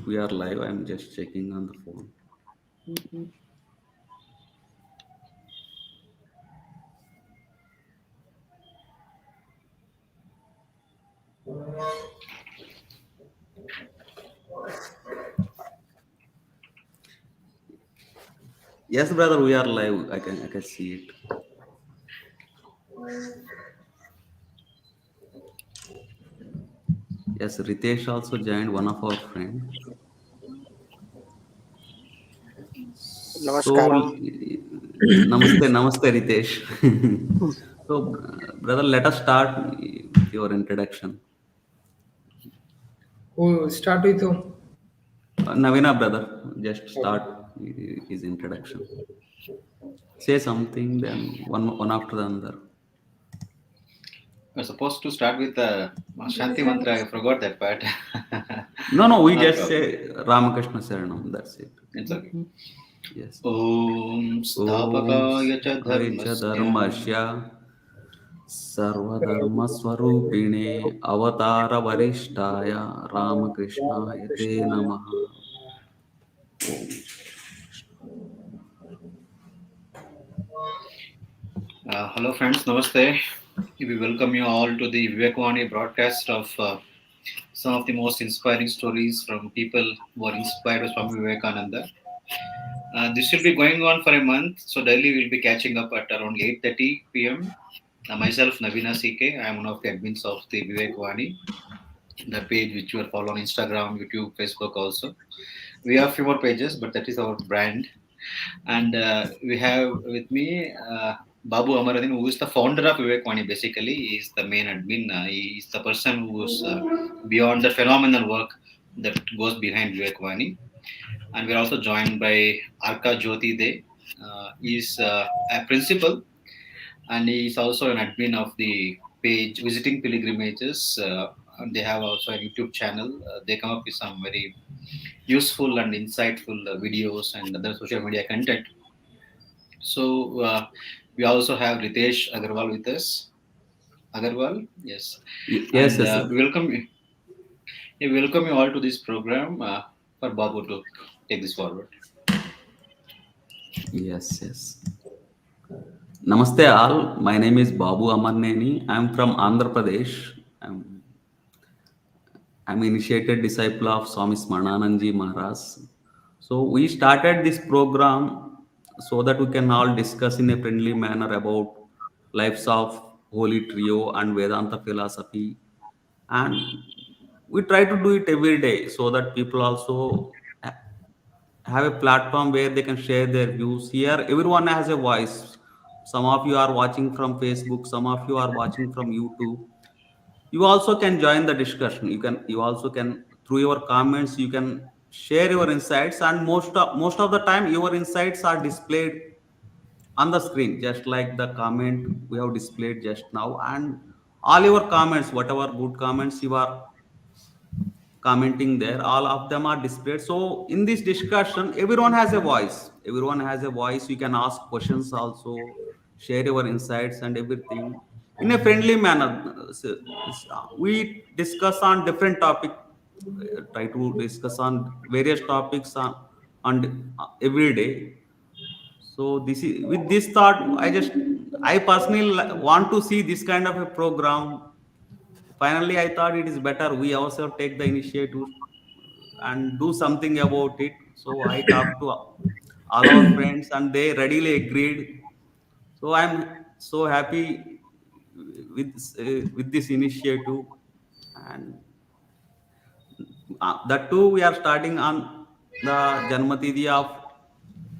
We are live. I'm just checking on the phone. Yes, brother, we are live. I can see it. Yes, Ritesh also joined, one of our friend. So, Namaskaram. namaste, Ritesh. So, brother, let us start with your introduction. Oh, start with Naveena, brother, just start okay. his introduction. Say something, then one after the other. We're supposed to start with the Shanti Mantra. I forgot that part. No, we Not just problem. say Ramakrishna Saranam. That's it. It's okay. Yes. Om Om Stapakaya cha Aicha dharmasya Dharmasya Sarvadharmaswarupine Avatara Varishthaya Ramakrishna Te Namaha. Om. Hello friends, Namaste. We welcome you all to the VivekaVani broadcast of some of the most inspiring stories from people who are inspired by Swami Vivekananda. This will be going on for a month, so daily we'll be catching up at around 8:30 p.m. Myself, Naveena CK, I am one of the admins of the VivekaVani, the page which you are follow on Instagram, YouTube, Facebook also. We have few more pages, but that is our brand. And we have with me Babu A, who is the founder of VivekaVani. Basically, he is the main admin. He is the person who is beyond the phenomenal work that goes behind VivekaVani. And we're also joined by Arkajyoti Dey. He is a principal, and he is also an admin of the page Visiting Pilgrimages. And they have also a YouTube channel. They come up with some very useful and insightful videos and other social media content. So we also have Ritesh Agarwal with us. Agarwal, yes, Yes, and yes, sir. we welcome you all to this program for Babu to take this forward. Yes, yes. Namaste all. My name is Babu Amarneni. I'm from Andhra Pradesh. I'm initiated disciple of Swami Smarnanandji Maharaj. So we started this program so that we can all discuss in a friendly manner about lives of Holy Trio and Vedanta philosophy. And we try to do it every day so that people also have a platform where they can share their views. Here everyone has a voice. Some of you are watching from Facebook, some of you are watching from YouTube. You also can join the discussion. You also can, through your comments, you can share your insights, and most of the time your insights are displayed on the screen, just like the comment we have displayed just now. And all your comments, whatever good comments you are commenting there, all of them are displayed. So in this discussion, everyone has a voice. Everyone has a voice. You can ask questions also, share your insights and everything in a friendly manner. We discuss on different topic. Try to discuss on various topics on every day. So this is with this thought. I personally want to see this kind of a program. Finally, I thought it is better we ourselves take the initiative and do something about it. So I talked to all our friends and they readily agreed. So I'm so happy with this initiative. And that too, we are starting on the Janmatidhi of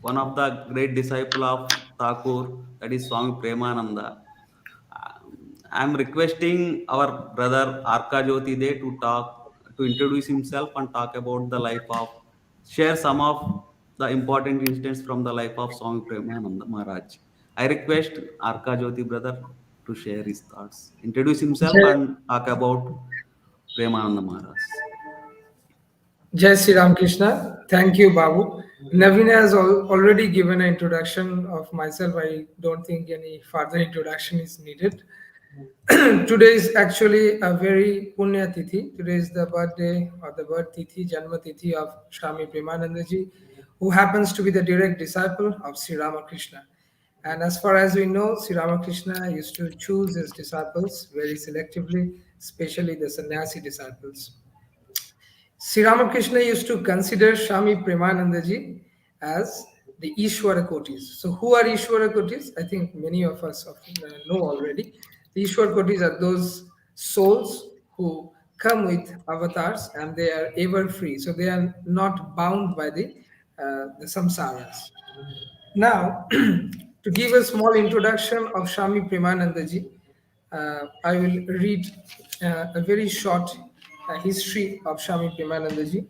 one of the great disciple of Thakur, that is Swami Premananda. I'm requesting our brother Arkajyoti Dey to introduce himself and talk about the life of, share some of the important incidents from the life of Swami Premananda Maharaj. I request Arkajyoti brother to share his thoughts, introduce himself Jai, and talk about Premananda Maharaj. Jai Sri Ram Krishna. Thank you, Babu. Naveen has already given an introduction of myself. I don't think any further introduction is needed. Today is actually a very punya tithi. Today is the birthday or the birth tithi, Janma tithi of Swami Premanandaji, who happens to be the direct disciple of Sri Ramakrishna. And as far as we know, Sri Ramakrishna used to choose his disciples very selectively, especially the sannyasi disciples. Sri Ramakrishna used to consider Swami Premanandaji as the Ishwara Kotis. So, who are Ishwara Kotis? I think many of us know already. The Ishwara Kotis are those souls who come with avatars and they are ever free. So, they are not bound by the samsaras. Now, to give a small introduction of Swami Premanandaji, I will read a very short history of Swami Premanandaji.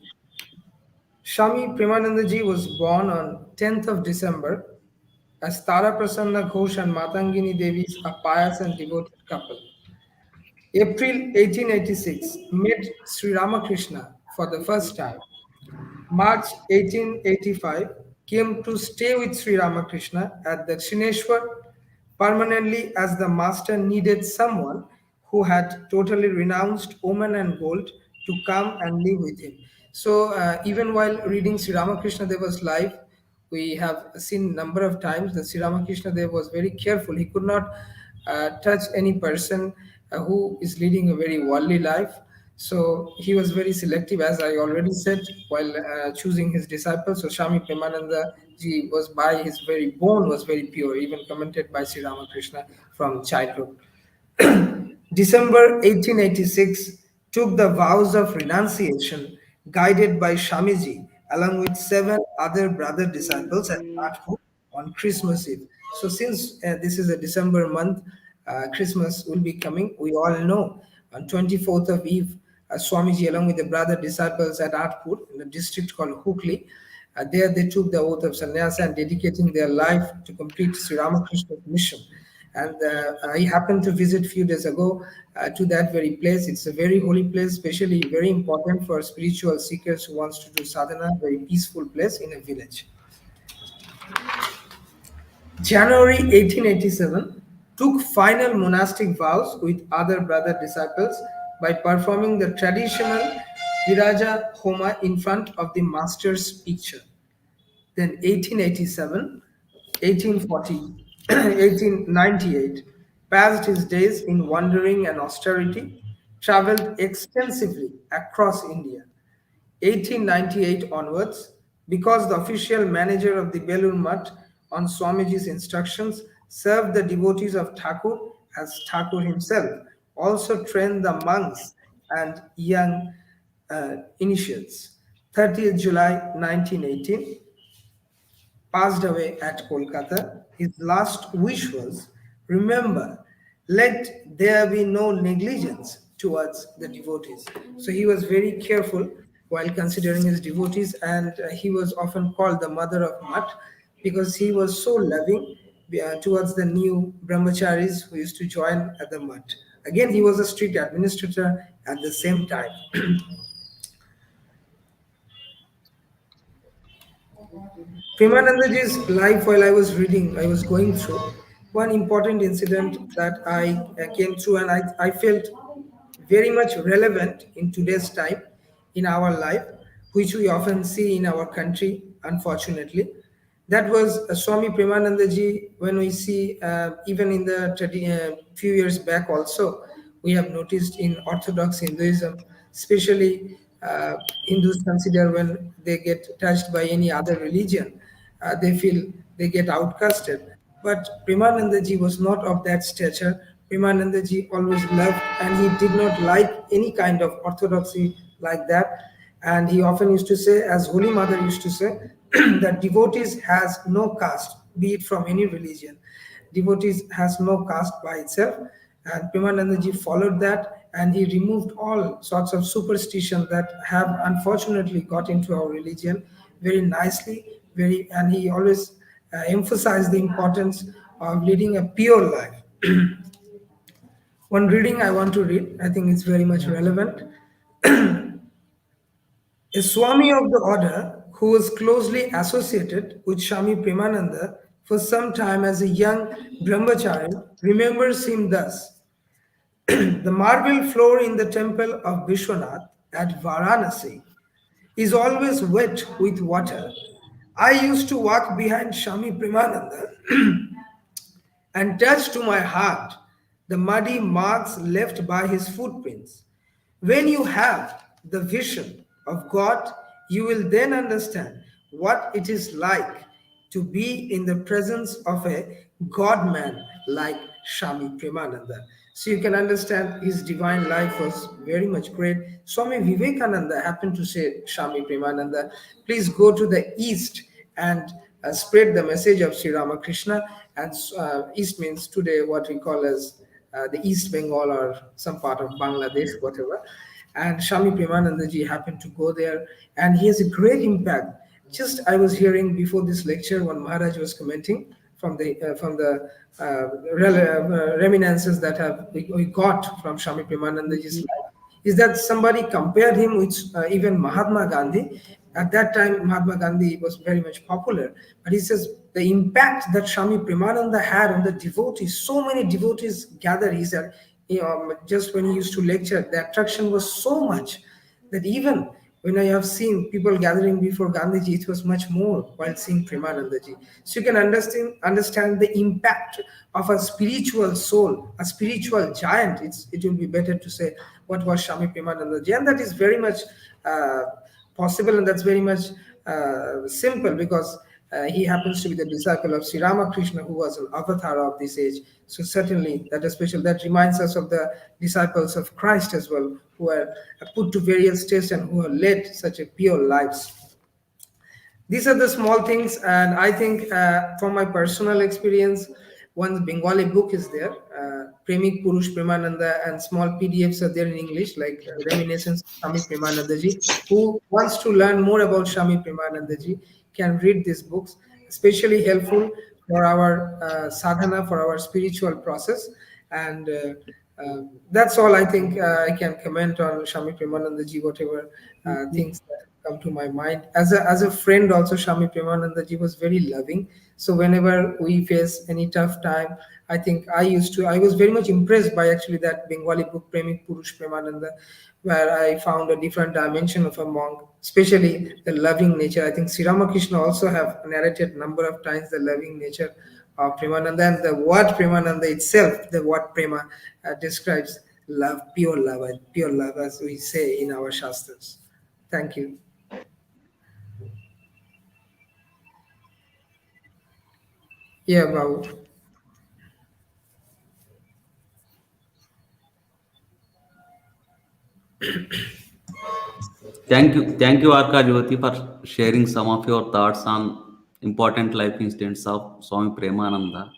Swami Premanandaji was born on 10th of December as Tara Prasanna Ghosh and Matangini Devi's a pious and devoted couple. April 1886 met Sri Ramakrishna for the first time. March 1885 came to stay with Sri Ramakrishna at Dakshineshwar permanently as the master needed someone who had totally renounced woman and gold to come and live with him. So even while reading Sri Ramakrishna Deva's life, we have seen number of times that Sri Ramakrishna Dev was very careful. He could not touch any person who is leading a very worldly life. So he was very selective, as I already said, while choosing his disciples. So Swami Premananda ji was by his very bone was very pure, even commented by Sri Ramakrishna from childhood. December 1886 took the vows of renunciation, guided by Shamiji, along with seven other brother disciples at Nagpur on Christmas Eve. So, since this is a December month, Christmas will be coming. We all know on 24th of Eve, Swamiji, along with the brother disciples at Nagpur, in a district called Hukli, there they took the oath of sannyasa and dedicating their life to complete Sri Ramakrishna's mission. And I happened to visit a few days ago to that very place. It's a very holy place, especially very important for spiritual seekers who wants to do sadhana, very peaceful place in a village. January 1887 took final monastic vows with other brother disciples by performing the traditional Viraja Homa in front of the master's picture. Then 1887, 1840, 1898 passed his days in wandering and austerity, traveled extensively across India. 1898 onwards, because the official manager of the Belur Mutt, on Swamiji's instructions, served the devotees of Thakur as Thakur himself, also trained the monks and young initiates. 30th July 1918, passed away at Kolkata. His last wish was, remember, let there be no negligence towards the devotees. So he was very careful while considering his devotees, and he was often called the mother of Mutt because he was so loving towards the new brahmacharis who used to join at the Mutt. Again, he was a strict administrator at the same time. Premanandaji's life, while I was reading, I was going through one important incident that I came through, and I felt very much relevant in today's time in our life, which we often see in our country, unfortunately. That was Swami Premanandaji. When we see, even in the few years back, also, we have noticed in Orthodox Hinduism, especially Hindus consider when they get touched by any other religion, they feel they get outcasted. But Premanandaji was not of that stature. Premanandaji always loved and he did not like any kind of orthodoxy like that. And he often used to say, as Holy Mother used to say, that devotees has no caste, be it from any religion. Devotees has no caste by itself. And Premanandaji followed that and he removed all sorts of superstition that have unfortunately got into our religion very nicely, and he always emphasized the importance of leading a pure life. One reading I want to read, I think it's very much relevant. A Swami of the order who was closely associated with Swami Premananda for some time as a young brahmachari remembers him thus. The marble floor in the temple of Vishwanath at Varanasi is always wet with water. I used to walk behind Shami Premananda and touch to my heart the muddy marks left by his footprints. When you have the vision of God, you will then understand what it is like to be in the presence of a God man like Shami Premananda. So you can understand his divine life was very much great. Swami Vivekananda happened to say, Shami Premananda, please go to the east and spread the message of Sri Ramakrishna. And east means today what we call as the East Bengal or some part of Bangladesh, whatever. And Shami Premanandaji happened to go there, and he has a great impact. Just I was hearing before this lecture when Maharaj was commenting from the reminiscences that we got from Shami Premanandaji's life, is that somebody compared him with even Mahatma Gandhi. At that time, Mahatma Gandhi was very much popular, but he says the impact that Shami Premananda had on the devotees, so many devotees gathered. He said, just when he used to lecture, the attraction was so much that even when I have seen people gathering before Gandhiji, it was much more while seeing Premanandaji. So you can understand the impact of a spiritual soul, a spiritual giant. It will be better to say what was Shami Premanandaji, and that is very much uh, possible, and that's very much simple because he happens to be the disciple of Sri Ramakrishna, who was an avatar of this age. So certainly that is special. That reminds us of the disciples of Christ as well, who are put to various tests and who have led such a pure lives. These are the small things, and I think from my personal experience, one Bengali book is there, Premik Purush Premananda, and small PDFs are there in English, like Reminiscence of Shami Premanandaji. Who wants to learn more about Shami Premanandaji can read these books, especially helpful for our sadhana, for our spiritual process. And that's all I think I can comment on Shami Premanandaji, whatever things that come to my mind. As a friend, also Shami Premanandaji was very loving. So whenever we face any tough time, I think I was very much impressed by actually that Bengali book Premik Purush Premananda, where I found a different dimension of a monk, especially the loving nature. I think Sri Ramakrishna also have narrated number of times the loving nature of Premananda, and the word Premananda itself, the word Prema, describes love, pure love, as we say in our Shastras. Thank you. Yeah, Babu. Thank you, Arkajyoti, for sharing some of your thoughts on important life incidents of Swami Premananda.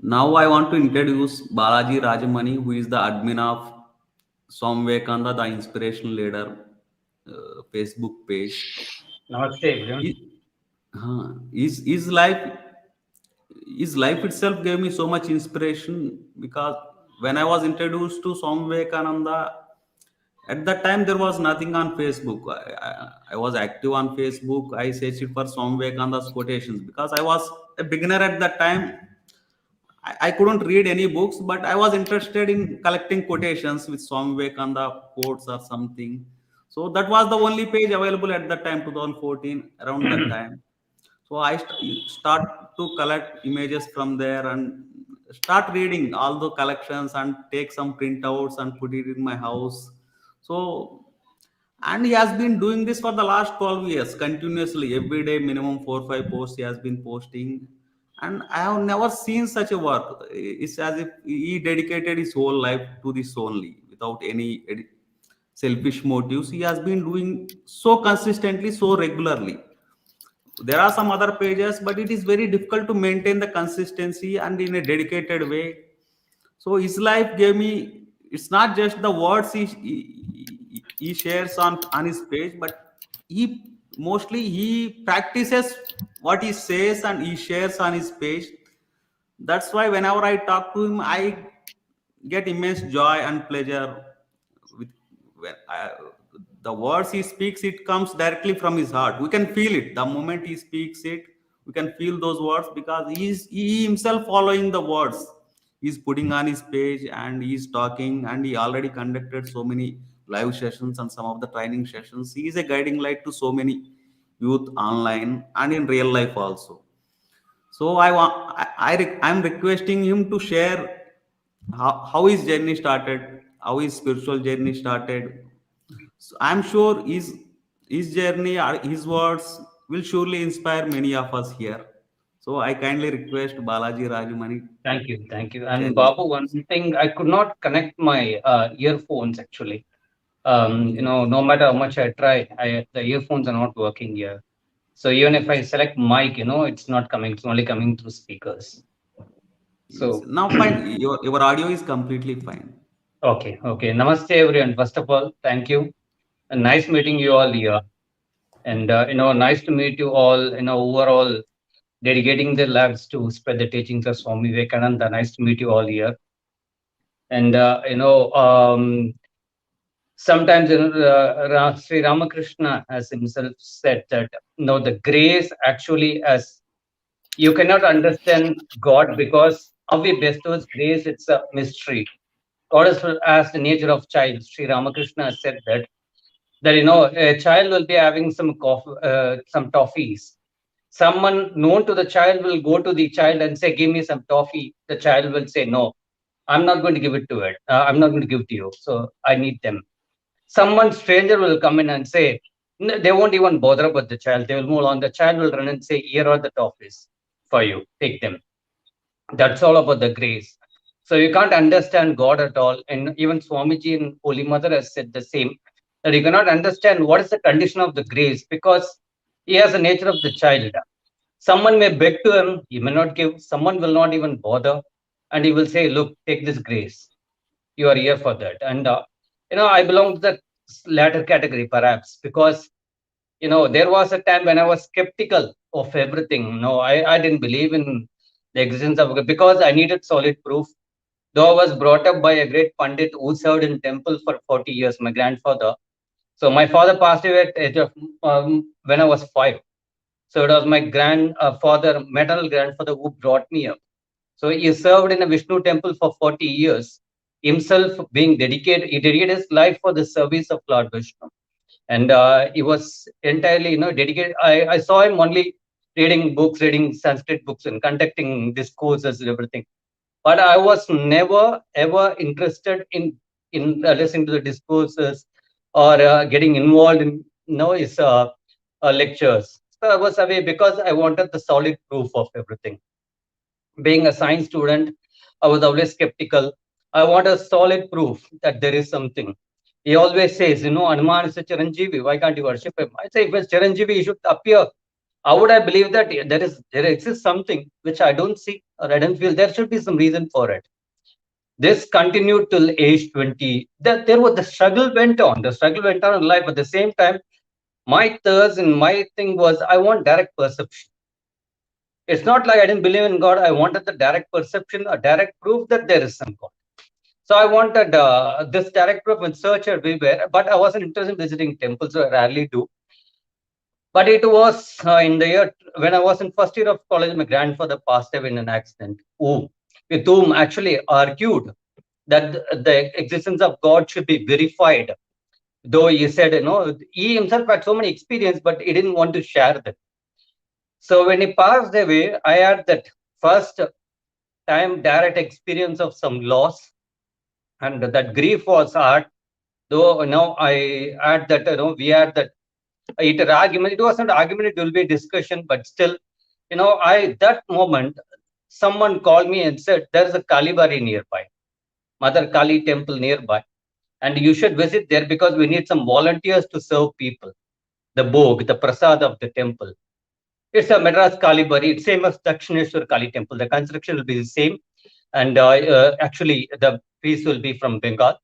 Now I want to introduce Balaji Rajamani, who is the admin of Swami Vivekananda, the inspirational leader Facebook page. Namaste, everyone. His life itself gave me so much inspiration because when I was introduced to Swami Vivekananda, at that time there was nothing on Facebook. I was active on Facebook. I searched for Swami Vivekananda's quotations because I was a beginner at that time. I couldn't read any books, but I was interested in collecting quotations with Swami Vivekananda quotes or something. So that was the only page available at that time, 2014, around that time. So I start to collect images from there and start reading all the collections and take some printouts and put it in my house. So, and he has been doing this for the last 12 years continuously, every day, minimum 4 or 5 posts he has been posting. And I have never seen such a work. It's as if he dedicated his whole life to this only without any selfish motives. He has been doing so consistently, so regularly. There are some other pages, but it is very difficult to maintain the consistency and in a dedicated way. So his life gave me, it's not just the words he shares on his page, but he mostly he practices what he says and he shares on his page. That's why whenever I talk to him, I get immense joy and pleasure with when the words he speaks. It comes directly from his heart. We can feel it the moment he speaks it. We can feel those words because he himself following the words. he's putting on his page and he's talking, and he already conducted so many live sessions and some of the training sessions. He is a guiding light to so many youth online and in real life also. So I'm requesting him to share how his journey started, how his spiritual journey started. So I'm sure his journey or his words will surely inspire many of us here. So I kindly request Balaji Rajamani Thank you, thank you. to And share his Babu, one words. thing, I could not connect my earphones actually. No matter how much I try, the earphones are not working here. So even if I Yes, select mic, it's not coming. It's only coming through speakers. yes. So Now fine. Your audio is completely fine. okay, okay. Namaste, everyone. First of all, thank you. And nice meeting you all here. And nice to meet you all. Overall, dedicating their lives to spread the teachings of Swami Vivekananda. Nice to meet you all here. And sometimes Sri Ramakrishna has himself said that the grace actually, as you cannot understand God because how he bestows grace, it's a mystery. God is as the nature of child. Sri Ramakrishna has said that a child will be having some toffees. Someone known to the child will go to the child and say, "Give me some toffee." The child will say, "No, I'm not going to give it to it. I'm not going to give it to you. So I need them." Someone stranger will come in and say, they won't even bother about the child. They will move on. The child will run and say, "Here are the toffees for you. Take them." That's all about the grace. So you can't understand God at all. And even Swamiji and Holy Mother has said the same, that you cannot understand what is the condition of the grace because he has the nature of the child. Someone may beg to him, he may not give. Someone will not even bother. And he will say, "Look, take this grace. You are here for that." And, I belong to the latter category perhaps because, there was a time when I was skeptical of everything. No, I didn't believe in the existence of God because I needed solid proof. Though I was brought up by a great Pandit who served in temple for 40 years, my grandfather. So my father passed away at the age of when I was 5. So it was my grandfather, maternal grandfather, who brought me up. So he served in a Vishnu temple for 40 years, himself being dedicated. He dedicated his life for the service of Lord Vishnu, and he was entirely, dedicated. I saw him only reading books, reading Sanskrit books, and conducting discourses and everything. But I was never ever interested in listening to the discourses or getting involved in his lectures. So I was away because I wanted the solid proof of everything. Being a science student, I was always skeptical. I want a solid proof that there is something. He always says, Hanuman is a Chiranjeevi. Why can't you worship him? I say, if it's Chiranjeevi, he should appear. How would I believe that there exists something which I don't see or I don't feel? There should be some reason for it. This continued till age 20. There was the struggle went on. The struggle went on in life. At the same time, my thirst and my thing was I want direct perception. It's not like I didn't believe in God. I wanted the direct perception, a direct proof that there is some God. So I wanted this direct proof and search everywhere, but I wasn't interested in visiting temples, so I rarely do. But it was in the year when I was in first year of college, my grandfather passed away in an accident, with whom actually argued that the existence of God should be verified. Though he said, he himself had so many experience, but he didn't want to share them. So when he passed away, I had that first time direct experience of some loss, and that grief was hard. Though I had that, we had that argument. It wasn't an argument; it will be a discussion, but still, that moment, someone called me and said there is a Kalibari nearby, Mother Kali temple nearby, and you should visit there because we need some volunteers to serve people. The bhog, the prasad of the temple. It's a Madras Kalibari. It's same as Dakshineshwar Kali temple. The construction will be the same. And actually, the priest will be from Bengal,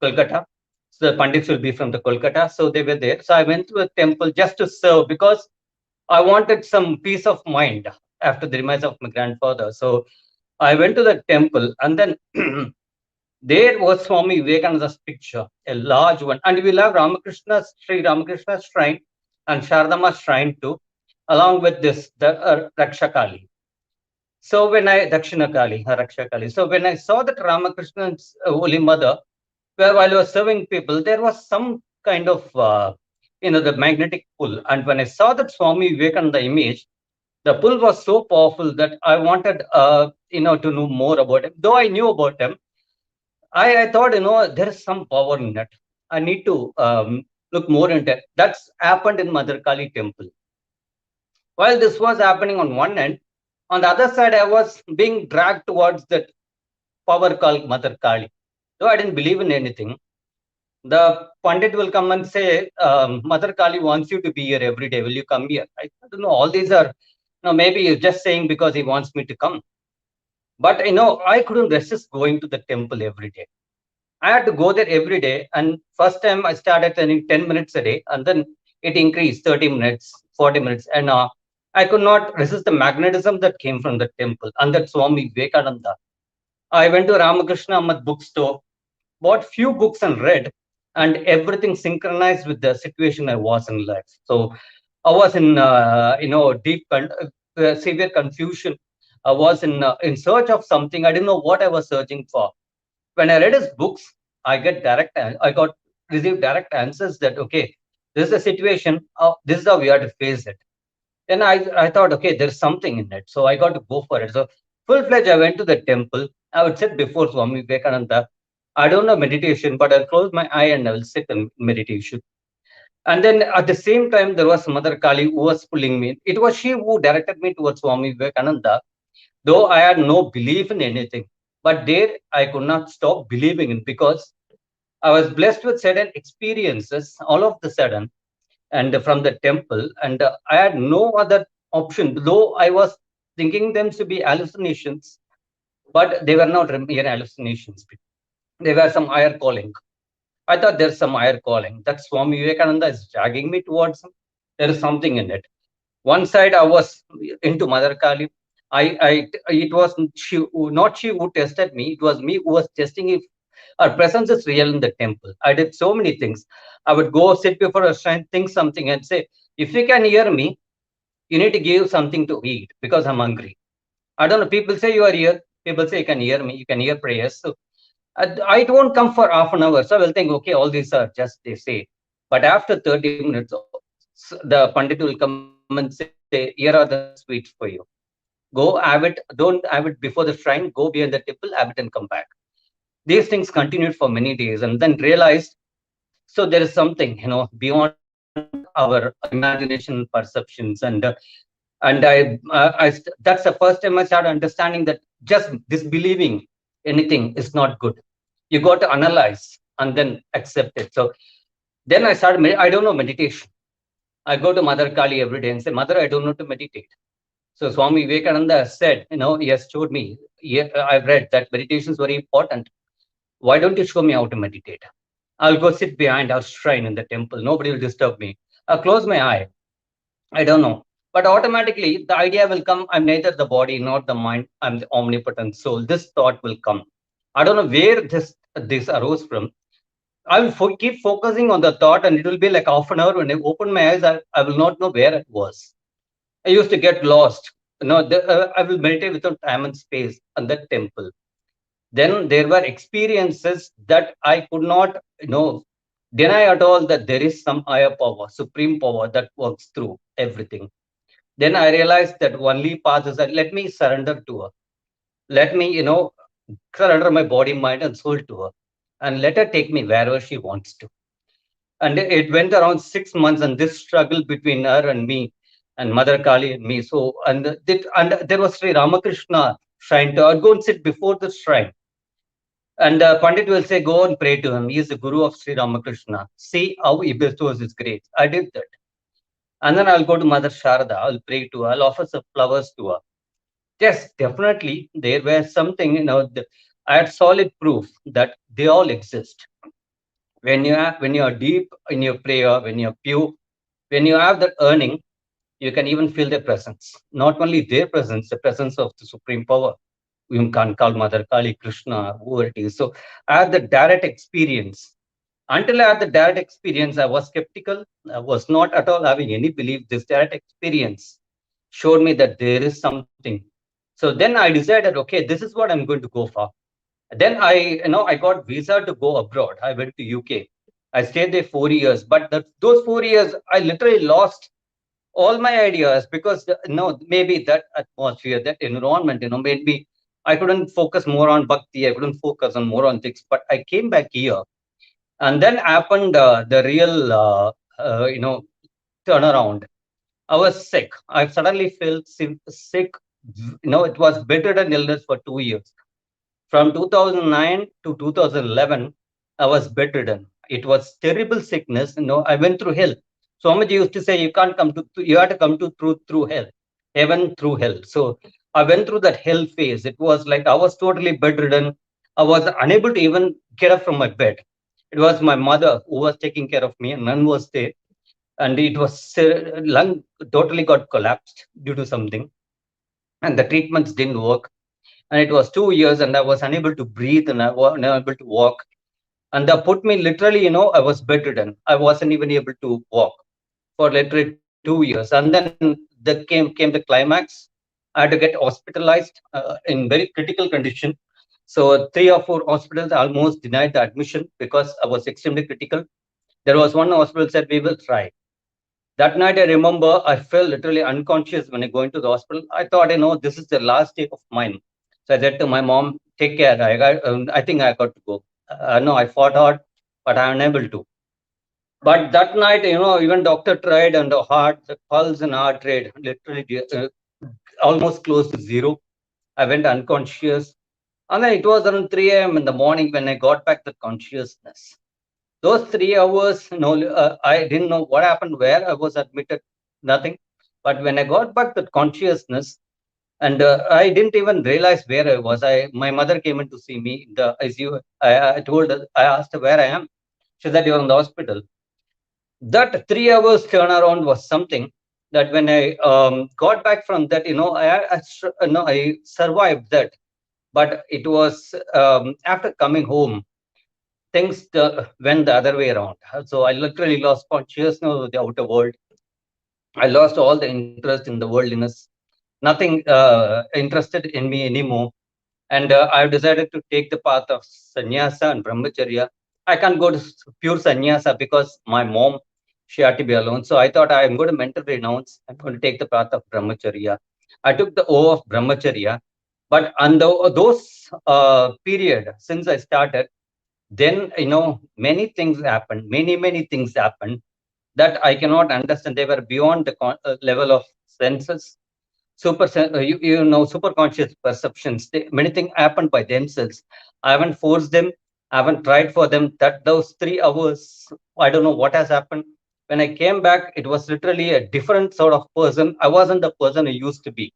Kolkata. So the Pandits will be from the Kolkata. So they were there. So I went to a temple just to serve because I wanted some peace of mind after the demise of my grandfather. So I went to the temple and then there was Swami Vivekananda's picture, a large one. And we'll have Sri Ramakrishna's shrine and Shardama's shrine too, along with this, the Rakshakali. So when I Dakshina Kali, Raksha Kali. So when I saw that Ramakrishna's Holy Mother, where while I was serving people, there was some kind of the magnetic pull. And when I saw that Swami Vivekananda image, the pull was so powerful that I wanted to know more about him. Though I knew about him, I thought, there is some power in it. I need to look more into it. That's happened in Mother Kali temple. While this was happening on one end, on the other side, I was being dragged towards that power called Mother Kali. Though I didn't believe in anything, the Pandit will come and say, Mother Kali wants you to be here every day. Will you come here? I don't know. All these are, maybe he's just saying because he wants me to come. But, I couldn't resist going to the temple every day. I had to go there every day. And first time I started turning 10 minutes a day. And then it increased 30 minutes, 40 minutes. And I could not resist the magnetism that came from the temple. And that Swami Vivekananda. I went to Ramakrishna Ahmad bookstore, bought few books and read, and everything synchronized with the situation I was in life. So I was in deep severe confusion. I was in search of something. I didn't know what I was searching for. When I read his books, I got received direct answers that okay, this is a situation. This is how we have to face it. Then I thought, okay, there's something in it. So I got to go for it. So full-fledged, I went to the temple. I would sit before Swami Vivekananda. I don't know meditation, but I'll close my eye and I will sit in meditation. And then at the same time, there was Mother Kali who was pulling me. It was she who directed me towards Swami Vivekananda, though I had no belief in anything. But there, I could not stop believing in because I was blessed with certain experiences all of the sudden and from the temple, and I had no other option, though I was thinking them to be hallucinations, but they were not mere hallucinations. They were some higher calling. I thought there's some higher calling. That Swami Vivekananda is dragging me towards him. There is something in it. One side I was into Mother Kali. It was not she who tested me. It was me who was testing if her presence is real in the temple. I did so many things. I would go sit before a shrine, think something, and say, if you can hear me, you need to give something to eat because I'm hungry. I don't know. People say you are here. People say you can hear me. You can hear prayers. So I won't come for half an hour. So I will think, okay, all these are just they say. But after 30 minutes, the Pandit will come and say, here are the sweets for you. Go have it. Don't have it before the shrine. Go behind the temple, have it and come back. These things continued for many days and then realized, so there is something, beyond our imagination perceptions. That's the first time I started understanding that just disbelieving anything is not good. You got to analyze and then accept it. So then I started, I don't know meditation. I go to Mother Kali every day and say, Mother, I don't know to meditate. So Swami Vivekananda said, he has showed me, I've read that meditation is very important. Why don't you show me how to meditate? I'll go sit behind our shrine in the temple. Nobody will disturb me. I'll close my eye. I don't know. But automatically, the idea will come. I'm neither the body nor the mind. I'm the omnipotent soul. This thought will come. I don't know where this arose from. I will keep focusing on the thought, and it will be like half an hour. When I open my eyes, I will not know where it was. I used to get lost. I will meditate without time and space in that temple. Then there were experiences that I could not, deny at all that there is some higher power, supreme power that works through everything. Then I realized that only path is that let me surrender to her. Let me, surrender my body, mind, and soul to her. And let her take me wherever she wants to. And it went around 6 months, and this struggle between her and me, and Mother Kali and me. So, and there was Sri Ramakrishna shrine. I'd go and sit before the shrine. And Pandit will say, go and pray to him. He is the guru of Sri Ramakrishna. See how he bestows his grace. I did that. And then I'll go to Mother Sharada. I'll pray to her. I'll offer some flowers to her. Yes, definitely. There were something, I had solid proof that they all exist. When you are deep in your prayer, when you're pure, when you have that earning, you can even feel their presence. Not only their presence, the presence of the supreme power. You can call Mother Kali, Krishna, whoever it is. So I had the direct experience. Until I had the direct experience, I was skeptical. I was not at all having any belief. This direct experience showed me that there is something So then I decided, okay, this is what I'm going to go for. Then I got visa to go abroad. I went to UK. I stayed there 4 years, but those 4 years, I literally lost all my ideas because maybe that atmosphere, that environment, made me. I couldn't focus more on bhakti. I couldn't focus on more on things. But I came back here, and then happened the real, turnaround. I was sick. I suddenly felt sick. It was bedridden illness for 2 years. From 2009 to 2011, I was bedridden. It was terrible sickness. I went through hell. Swamiji used to say, you can't come to, you have to come to through hell, heaven through hell. So I went through that hell phase. It was like I was totally bedridden. I was unable to even get up from my bed. It was my mother who was taking care of me, and none was there. And it was lung totally got collapsed due to something, and the treatments didn't work. And it was 2 years, and I was unable to breathe, and I was unable to walk. And they put me literally, I was bedridden. I wasn't even able to walk for literally 2 years. And then came the climax. I had to get hospitalized in very critical condition. So 3 or 4 hospitals almost denied the admission because I was extremely critical. There was one hospital said, we will try. That night, I remember I felt literally unconscious when I go into the hospital. I thought, this is the last day of mine. So I said to my mom, take care. I think I got to go. No, I fought hard, but I am unable to. But that night, even doctor tried, and the pulse and heart rate literally almost close to zero. I went unconscious. And then it was around 3 a.m. in the morning when I got back the consciousness. Those 3 hours, I didn't know what happened, where I was admitted, nothing. But when I got back the consciousness, and I didn't even realize where I was. My mother came in to see me in the ICU. I asked her where I am. She said, you're in the hospital. That 3 hours turnaround was something that when I got back from that, I survived that. But it was after coming home, things went the other way around. So I literally lost consciousness of the outer world. I lost all the interest in the worldliness. Nothing interested in me anymore. And I decided to take the path of sannyasa and brahmacharya. I can't go to pure sannyasa because my mom, she had to be alone. So I thought I'm going to mentally renounce. I'm going to take the path of brahmacharya. I took the O of brahmacharya. But on those period, since I started, then many things happened, many things happened that I cannot understand. They were beyond the level of senses, super conscious perceptions. Many things happened by themselves. I haven't forced them. I haven't tried for them. That those 3 hours, I don't know what has happened. When I came back, it was literally a different sort of person. I wasn't the person I used to be.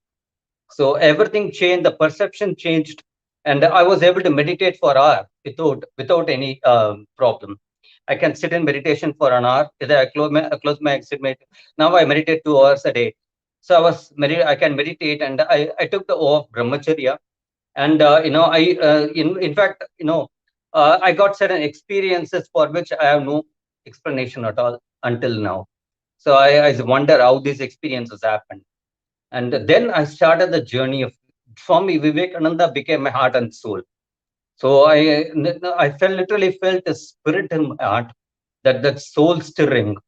So everything changed. The perception changed, and I was able to meditate for an hour without any problem. I can sit in meditation for an hour. Either I close my eyes. Now I meditate 2 hours a day. So I can meditate, and I took the O of brahmacharya, and in fact, I got certain experiences for which I have no explanation at all until now. So I wonder how these experiences happened. And then I started the journey of Swami Vivekananda became my heart and soul. So I literally felt a spirit in my heart, that soul stirring.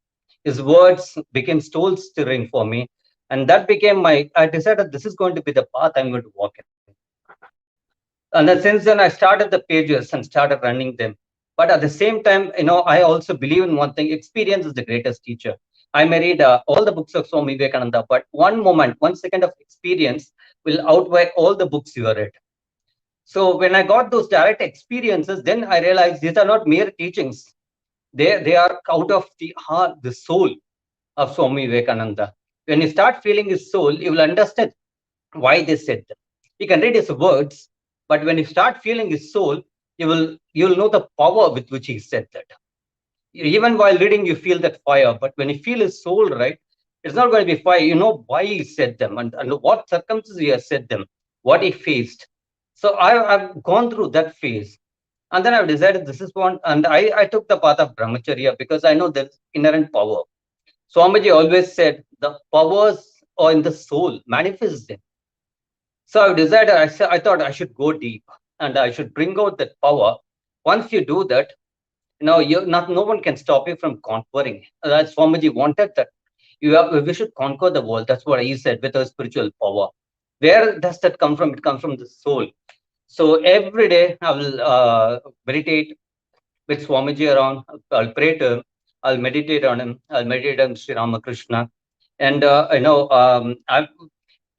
His words became soul stirring for me. And that became I decided this is going to be the path I'm going to walk in. And then since then I started the pages and started running them. But at the same time, I also believe in one thing: experience is the greatest teacher. I may read all the books of Swami Vivekananda, but 1 second of experience will outweigh all the books you have read. So when I got those direct experiences, then I realized these are not mere teachings. They are out of the heart, the soul of Swami Vivekananda. When you start feeling his soul, you will understand why they said them. You can read his words, but when you start feeling his soul, you'll know the power with which he said that. Even while reading, you feel that fire, but when you feel his soul, right, it's not going to be fire. You know why he said them, and what circumstances he has said them, what he faced. So I've gone through that phase, and then I've decided this is one, and I took the path of brahmacharya because I know there's inherent power. Swamiji always said the powers are in the soul, manifest them. So I decided, I thought I should go deep and I should bring out that power. Once you do that, no one can stop you from conquering. That's Swamiji wanted that. We should conquer the world. That's what he said with our spiritual power. Where does that come from? It comes from the soul. So every day I will meditate with Swamiji around. I'll pray to him. I'll meditate on him. I'll meditate on Sri Ramakrishna. And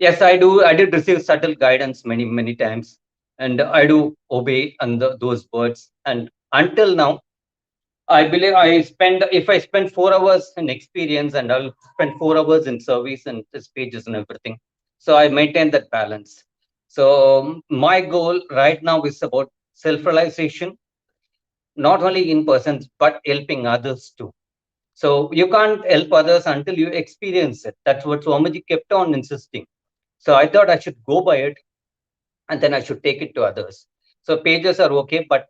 yes, I do. I did receive subtle guidance many, many times, and I do obey on those words. And until now, I believe if I spend 4 hours in experience and I'll spend 4 hours in service and pages and everything. So I maintain that balance. So my goal right now is about self-realization, not only in persons, but helping others too. So you can't help others until you experience it. That's what Swamiji kept on insisting. So I thought I should go by it and then I should take it to others. So pages are okay, but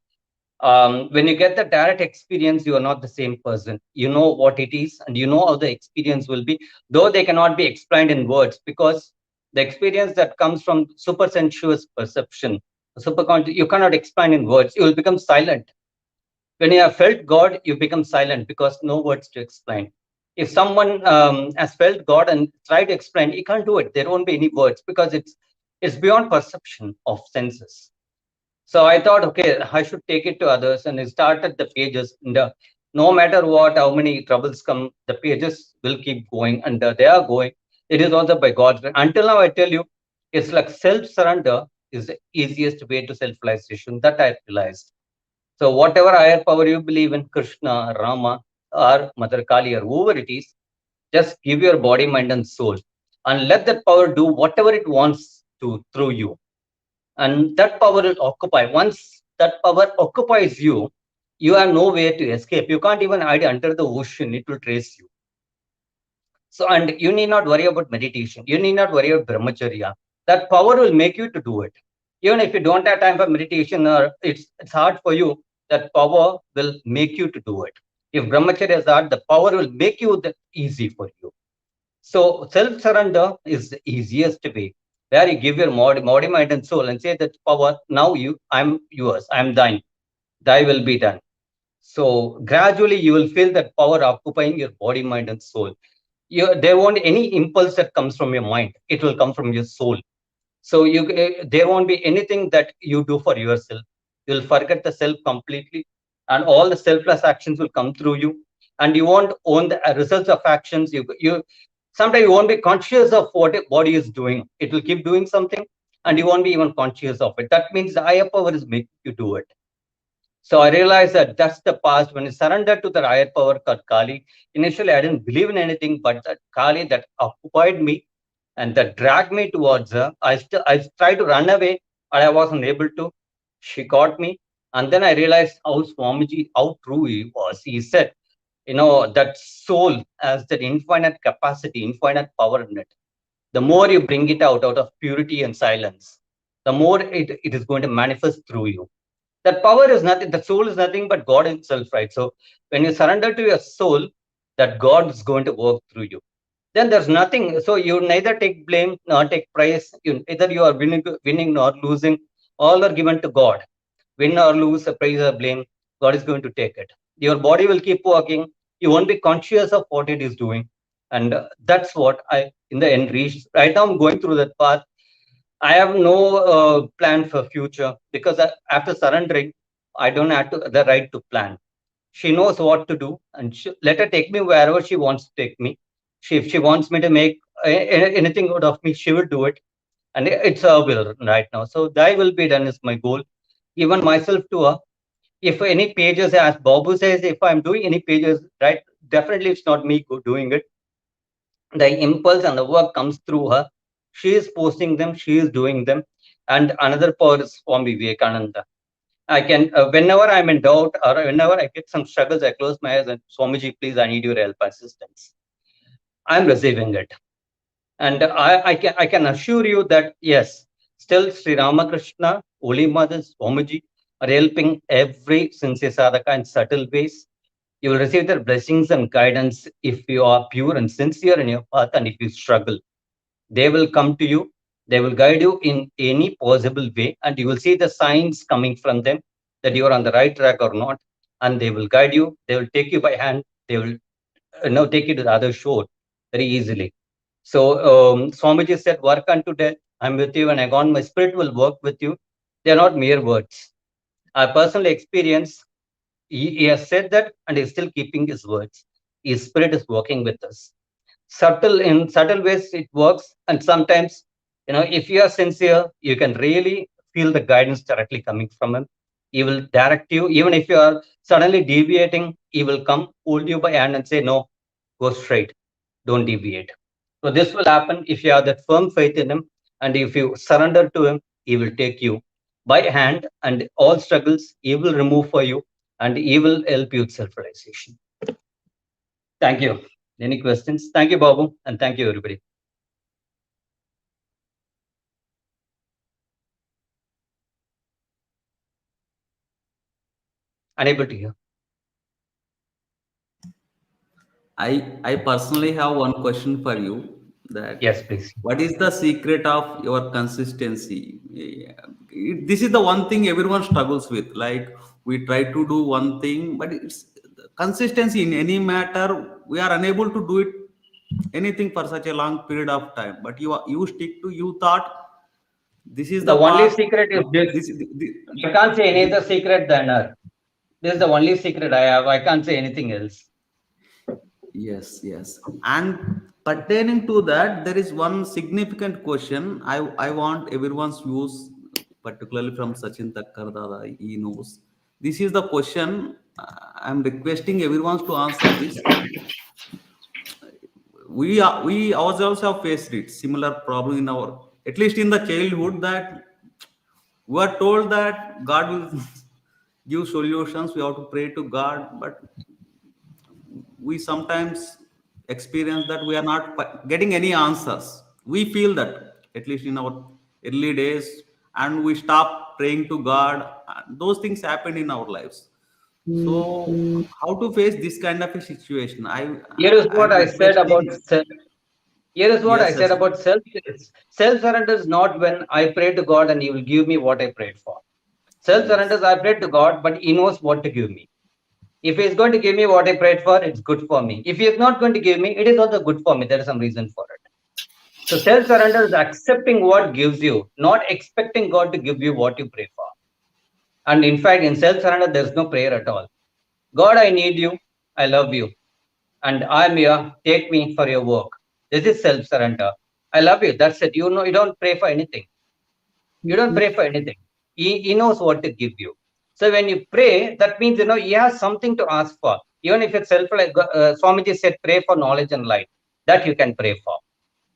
when you get the direct experience, you are not the same person. You know what it is and you know how the experience will be, though they cannot be explained in words, because the experience that comes from supersensuous perception, you cannot explain in words. You will become silent. When you have felt God, you become silent because no words to explain. If someone has felt God and tried to explain, he can't do it. There won't be any words because it's beyond perception of senses. So I thought, okay, I should take it to others, and I started the pages. And no matter what, how many troubles come, the pages will keep going, and they are going. It is also by God's will. Until now, I tell you, it's like self-surrender is the easiest way to self-realization that I realized. So whatever higher power you believe in, Krishna, Rama, or Mother Kali, or whoever it is, just give your body, mind, and soul, and let that power do whatever it wants to through you. And that power will occupy. Once that power occupies you, you have no way to escape. You can't even hide under the ocean. It will trace you. So, and you need not worry about meditation. You need not worry about brahmacharya. That power will make you to do it. Even if you don't have time for meditation or it's hard for you, that power will make you to do it. If brahmacharya is hard, the power will make you easy for you. So self-surrender is the easiest way, where you give your body, mind, and soul and say that power, now I'm yours, I'm thine, thy will be done. So gradually you will feel that power occupying your body, mind, and soul. There won't any impulse that comes from your mind. It will come from your soul. So there won't be anything that you do for yourself. You'll forget the self completely, and all the selfless actions will come through you. And you won't own the results of actions. You sometimes you won't be conscious of what body is doing. It will keep doing something, and you won't be even conscious of it. That means the higher power is making you do it. So I realized that that's the past. When I surrendered to the higher power called Kali, initially I didn't believe in anything but that Kali that occupied me and that dragged me towards her. I tried to run away, and I wasn't able to. She caught me, and then I realized how Swamiji, how true he was. He said, that soul has that infinite capacity, infinite power in it. The more you bring it out of purity and silence, the more it is going to manifest through you. That power is nothing, the soul is nothing but God himself, right? So when you surrender to your soul, that God is going to work through you. Then there's nothing. So you neither take blame nor take praise. Either you are winning nor losing. All are given to God. Win or lose, praise or blame, God is going to take it. Your body will keep working. You won't be conscious of what it is doing. And that's what I, in the end, reached. Right now, I'm going through that path. I have no plan for future because after surrendering, I don't have the right to plan. She knows what to do, and let her take me wherever she wants to take me. If she wants me to make anything out of me, she will do it, and it's her will right now. So thy will be done is my goal. Even myself to her. If any pages, as Babu says, if I'm doing any pages, right, definitely it's not me doing it. The impulse and the work comes through her. She is posting them, she is doing them. And another power is Swami Vivekananda. I can, whenever I'm in doubt or whenever I get some struggles, I close my eyes and Swamiji, please, I need your help, assistance. I'm receiving it. And I can assure you that, yes, still Sri Ramakrishna, Holy Mother, Swamiji are helping every sincere sadhaka in subtle ways. You will receive their blessings and guidance if you are pure and sincere in your path, and if you struggle. They will come to you They will guide you in any possible way, and you will see the signs coming from them that you are on the right track or not, and they will guide you. They will take you by hand. They will take you to the other shore very easily. So Swamiji said, "Work unto death. I'm with you, and I gone. My spirit will work with you." They are not mere words. I personally experience. He has said that, and he's still keeping his words. His spirit is working with us. In subtle ways it works, and sometimes, if you are sincere, you can really feel the guidance directly coming from him. He will direct you, even if you are suddenly deviating. He will come, hold you by hand, and say, "No, go straight. Don't deviate." So this will happen if you have that firm faith in him, and if you surrender to him, he will take you by hand, and all struggles he will remove for you, and he will help you with self-realization. Thank you. Any questions? Thank you, Babu, and thank you, everybody. Unable to hear. I personally have one question for you. That Yes, please. what is the secret of your consistency? This is the one thing everyone struggles with. Like, we try to do one thing, but it's consistency in any matter. We are unable to do it anything for such a long period of time. But you stick to, you thought this is The the only path. secret is this. I can't say any other secret than her. This is the only secret I have. I can't say anything else. Yes, yes. And pertaining to that, there is one significant question I want everyone's views, particularly from Sachin Thakkar Dada, he knows. This is the question I'm requesting everyone to answer this. We ourselves have faced it, similar problem in our, at least in the childhood, that we are told that God will give solutions, we have to pray to God, but we sometimes experience that we are not getting any answers. We feel that, at least in our early days, and we stop praying to God. And those things happen in our lives. So, how to face this kind of a situation? Here is what I'm I said about requesting. self. Here is what I Yes, said yes, about self. Self-surrender is not when I pray to God and He will give me what I prayed for. Self-surrender yes, is I prayed to God, but He knows what to give me. If He is going to give me what I prayed for, it's good for me. If He is not going to give me, it is also good for me. There is some reason for it. So self-surrender is accepting what gives you, not expecting God to give you what you pray for. And in fact, in self-surrender, there's no prayer at all. God, I need you. I love you. And I'm here. Take me for your work. This is self-surrender. I love you. That's it. You don't pray for anything. You don't pray for anything. He knows what to give you. So when you pray, that means, he has something to ask for. Even if it's like Swamiji said, pray for knowledge and light. That you can pray for.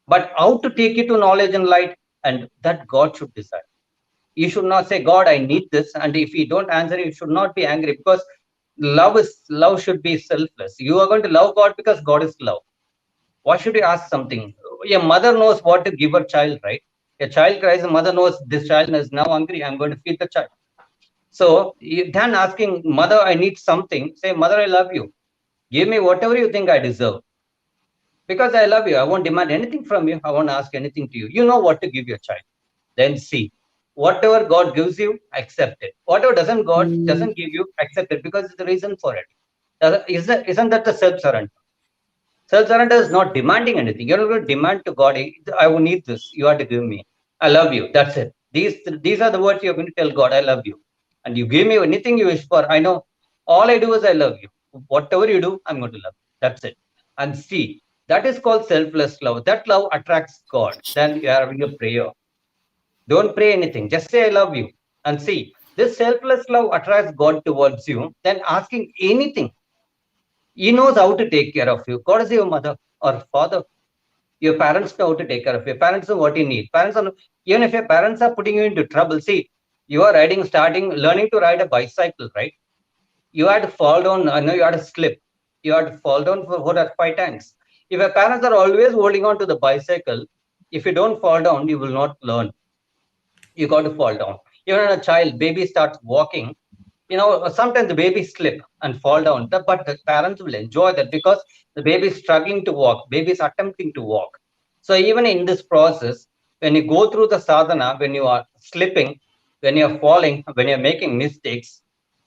But how to take it to knowledge and light, and that God should decide. You should not say, God, I need this. And if you don't answer, you should not be angry, because love should be selfless. You are going to love God because God is love. Why should you ask something? A mother knows what to give her child, right? A child cries, the mother knows this child is now hungry. I'm going to feed the child. So then asking, mother, I need something, say, mother, I love you. Give me whatever you think I deserve. Because I love you. I won't demand anything from you. I won't ask anything to you. You know what to give your child. Then see. Whatever God gives you, accept it. Whatever God doesn't give you, accept it, because it's the reason for it. Isn't that the self-surrender? Self-surrender is not demanding anything. You're not going to demand to God, I will need this. You have to give me. I love you. That's it. These are the words you're going to tell God, I love you. And you give me anything you wish for. I know all I do is I love you. Whatever you do, I'm going to love you. That's it. And see, that is called selfless love. That love attracts God. Then you are having a prayer. Don't pray anything. Just say, I love you. And see, this selfless love attracts God towards you. Then asking anything, He knows how to take care of you. God is your mother or father. Your parents know how to take care of you. Parents know what you need. Even if your parents are putting you into trouble, see, you are learning to ride a bicycle, right? You had to fall down. I know you had to slip. You had to fall down for 4 or 5 times. If your parents are always holding on to the bicycle, if you don't fall down, you will not learn. You got to fall down. Even a child, baby starts walking, sometimes the baby slip and fall down, but the parents will enjoy that, because the baby is struggling to walk, baby is attempting to walk. So even in this process, When you go through the sadhana, when you are slipping, when you are falling, when you are making mistakes,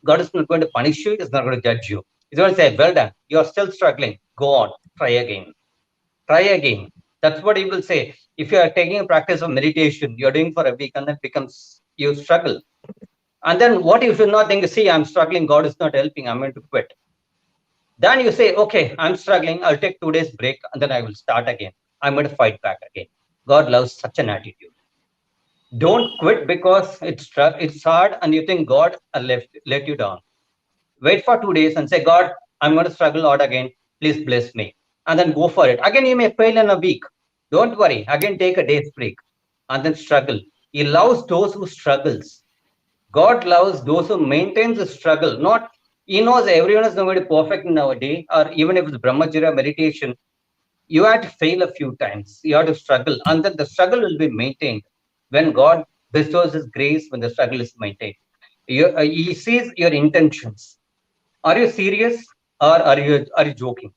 God is not going to punish you. He's not going to judge you. He's going to say, well done. You are still struggling. Go on. Try again. Try again. That's what he will say. If you are taking a practice of meditation, you're doing for a week and then becomes, you struggle. And then what if you not think, see, I'm struggling, God is not helping, I'm going to quit. Then you say, okay, I'm struggling, I'll take 2 days break and then I will start again. I'm going to fight back again. God loves such an attitude. Don't quit because it's hard and you think God let you down. Wait for 2 days and say, God, I'm going to struggle hard again. Please bless me. And then go for it. Again, you may fail in a week. Don't worry. Again, take a day's break and then struggle. He loves those who struggles. God loves those who maintain the struggle. Not, he knows everyone is not going to be perfect in our day, or even if it's brahmacharya meditation, you have to fail a few times. You have to struggle, and then the struggle will be maintained. When God bestows His grace, when the struggle is maintained, He sees your intentions. Are you serious, or are you joking?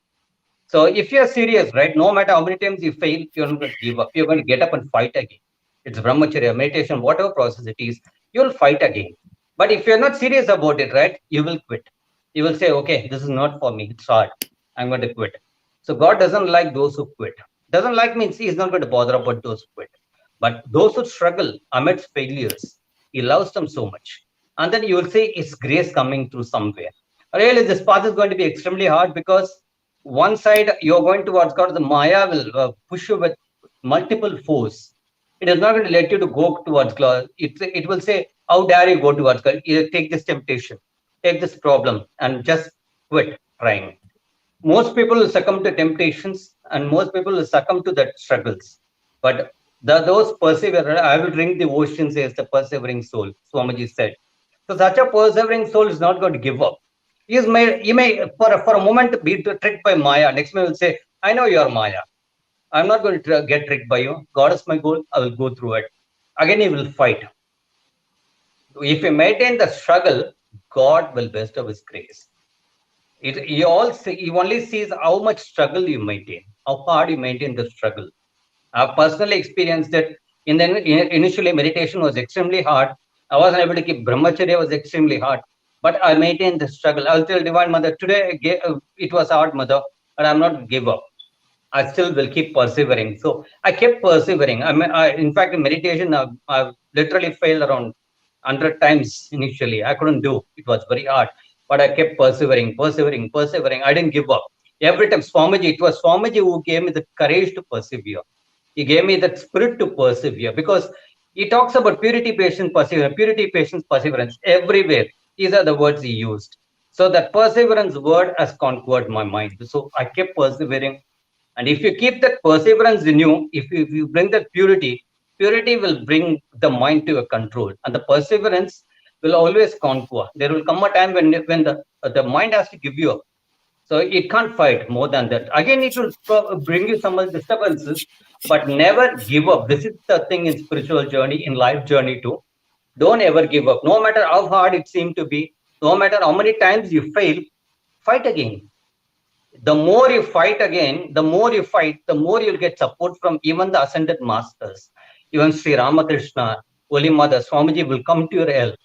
So if you're serious, right, no matter how many times you fail, you're not going to give up. You're going to get up and fight again. It's brahmacharya, meditation, whatever process it is, you'll fight again. But if you're not serious about it, right, you will quit. You will say, okay, this is not for me. It's hard. I'm going to quit. So God doesn't like those who quit. Doesn't like means He's not going to bother about those who quit. But those who struggle amidst failures, He loves them so much. And then you will see His grace coming through somewhere. Really, this path is going to be extremely hard because one side you're going towards God, the Maya will push you with multiple force. It is not going to let you to go towards God. It will say, how dare you go towards God? You take this temptation, take this problem, and just quit trying. Most people will succumb to temptations, and most people will succumb to that struggles. But those persevere, I will drink the ocean, says the persevering soul, Swamiji said. So such a persevering soul is not going to give up. He may for a moment be tricked by Maya. Next man will say, I know you're Maya. I'm not going to get tricked by you. God is my goal. I will go through it. Again, he will fight. If you maintain the struggle, God will bestow His grace. He only sees how much struggle you maintain, how hard you maintain the struggle. I've personally experienced that. Initially, meditation was extremely hard. I wasn't able to keep brahmacharya, was extremely hard. But I maintained the struggle. I'll tell Divine Mother, today it was hard, Mother, but I'm not give up. I still will keep persevering. So I kept persevering. In fact, in meditation, I've literally failed around 100 times initially. I couldn't do. It was very hard. But I kept persevering. I didn't give up. Every time, it was Swamiji who gave me the courage to persevere. He gave me that spirit to persevere, because he talks about purity, patience, perseverance everywhere. These are the words he used. So that perseverance word has conquered my mind. So I kept persevering. And if you keep that perseverance in you, if you bring that purity will bring the mind to your control. And the perseverance will always conquer. There will come a time when the mind has to give you up. So it can't fight more than that. Again, it will bring you some disturbances, but never give up. This is the thing in spiritual journey, in life journey too. Don't ever give up. No matter how hard it seems to be, no matter how many times you fail, fight again. The more you fight again, the more you'll get support from even the ascended masters. Even Sri Ramakrishna, Holy Mother, Swamiji will come to your help.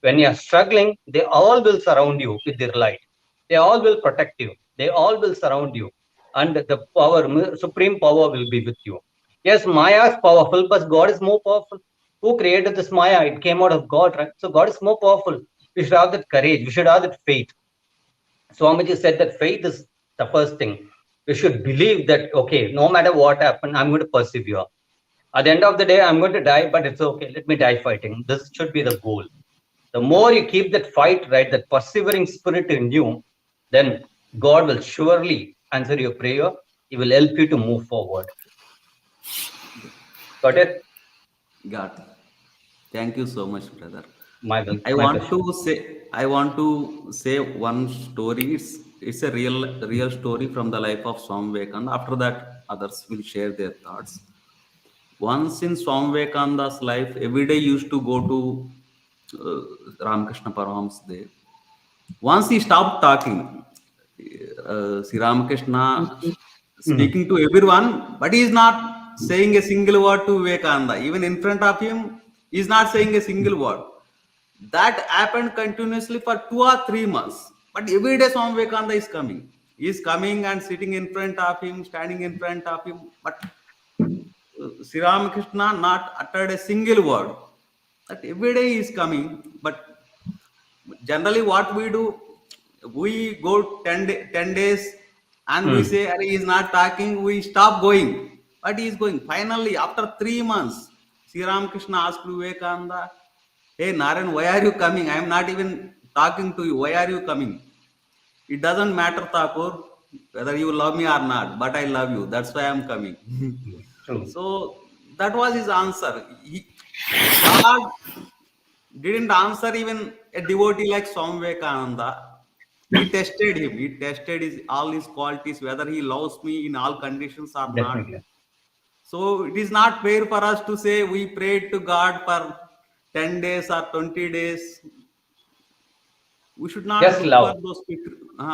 When you are struggling, they all will surround you with their light. They all will protect you. They all will surround you. And the power, supreme power will be with you. Yes, Maya is powerful, but God is more powerful. Who created this Maya? It came out of God, right? So God is more powerful. We should have that courage. We should have that faith. Swamiji said that faith is the first thing. We should believe that, okay, no matter what happens, I'm going to persevere. At the end of the day, I'm going to die, but it's okay. Let me die fighting. This should be the goal. The more you keep that fight, right, that persevering spirit in you, then God will surely answer your prayer. He will help you to move forward. Got it? Got it. Thank you so much, brother. I want to say one story. It's a real story from the life of Swami Vivekananda. After that, others will share their thoughts. Once in Swami Vivekananda's life, every day used to go to Ramakrishna Paramahamsa Day. Once he stopped talking, Sri Ramakrishna speaking to everyone, but he is not saying a single word to Vivekananda. Even in front of him, he is not saying a single word. That happened continuously for 2 or 3 months. But every day Swami Vivekananda is coming. He is coming and sitting in front of him, standing in front of him. But Sri Ramakrishna not uttered a single word. That every day he is coming. But generally what we do, we go 10 days and we say, he is not talking, we stop going. But he is going. Finally, after 3 months, Sri Ramakrishna asked Vivekananda, hey Narayan, why are you coming? I am not even talking to you. Why are you coming? It doesn't matter, Thakur, whether you love me or not, but I love you. That's why I am coming. True. So that was his answer. God didn't answer even a devotee like Swami Vivekananda. He tested him. He tested all his qualities, whether he loves me in all conditions or not. Definitely. So it is not fair for us to say we prayed to God for 10 days or 20 days. We should not Just look love. for those quick.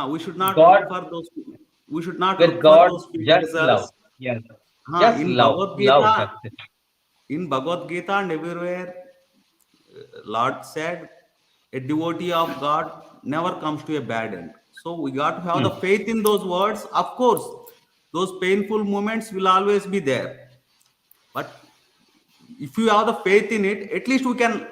We should not God, look for those. We should not with look for God, those quick just love. results. Yes. Just In love. Bhagavad Love. Gita, That's it. in Bhagavad Gita and everywhere, Lord said, a devotee of God never comes to a bad end. So we got to have the faith in those words. Of course, those painful moments will always be there. But if you have the faith in it, at least we can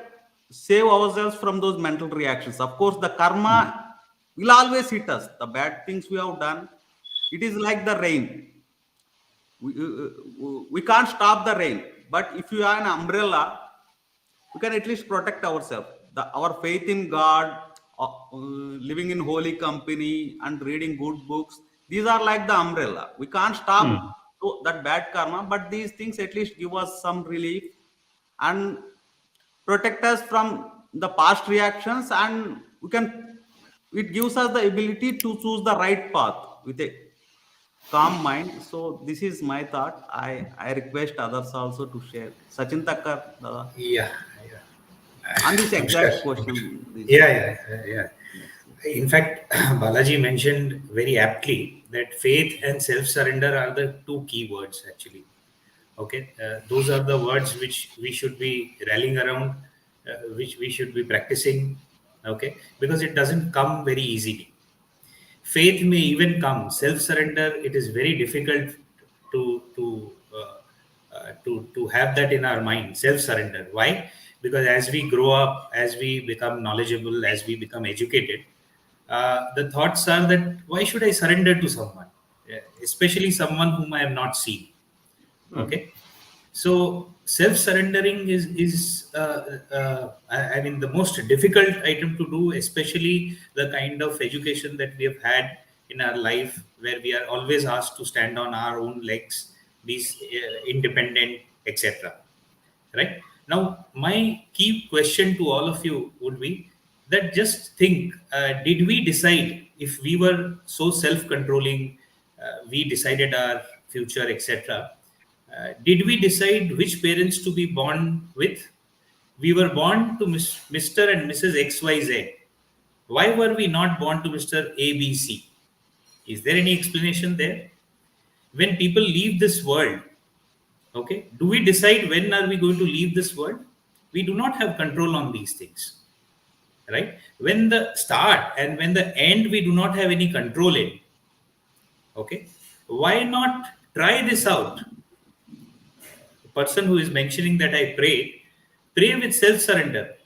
save ourselves from those mental reactions. Of course, the karma will always hit us. The bad things we have done, it is like the rain. We can't stop the rain. But if you have an umbrella, we can at least protect ourselves. Our faith in God, living in holy company, and reading good books, these are like the umbrella. We can't stop that bad karma, but these things at least give us some relief and protect us from the past reactions, and it gives us the ability to choose the right path with a calm mind. So this is my thought. I request others also to share. Sachin Thakkar, Yeah. on this Namaskar. exact question. Yeah. In fact, Balaji mentioned very aptly that faith and self-surrender are the two key words actually. Okay, those are the words which we should be rallying around, which we should be practicing. Okay, because it doesn't come very easily. Faith may even come. Self-surrender, it is very difficult to have that in our mind. Self-surrender. Why? Because as we grow up, as we become knowledgeable, as we become educated, the thoughts are that why should I surrender to someone, especially someone whom I have not seen. Okay, so self-surrendering I mean, the most difficult item to do, especially the kind of education that we have had in our life, where we are always asked to stand on our own legs, be independent, etc. Right now, my key question to all of you would be that just think: did we decide, if we were so self-controlling, we decided our future, etc. Did we decide which parents to be born with? We were born to Mr. and Mrs. XYZ. Why were we not born to Mr. ABC? Is there any explanation there? When people leave this world, okay, do we decide when are we going to leave this world? We do not have control on these things, right? When the start and when the end, we do not have any control in. Okay, why not try this out? Person who is mentioning that I pray with self-surrender.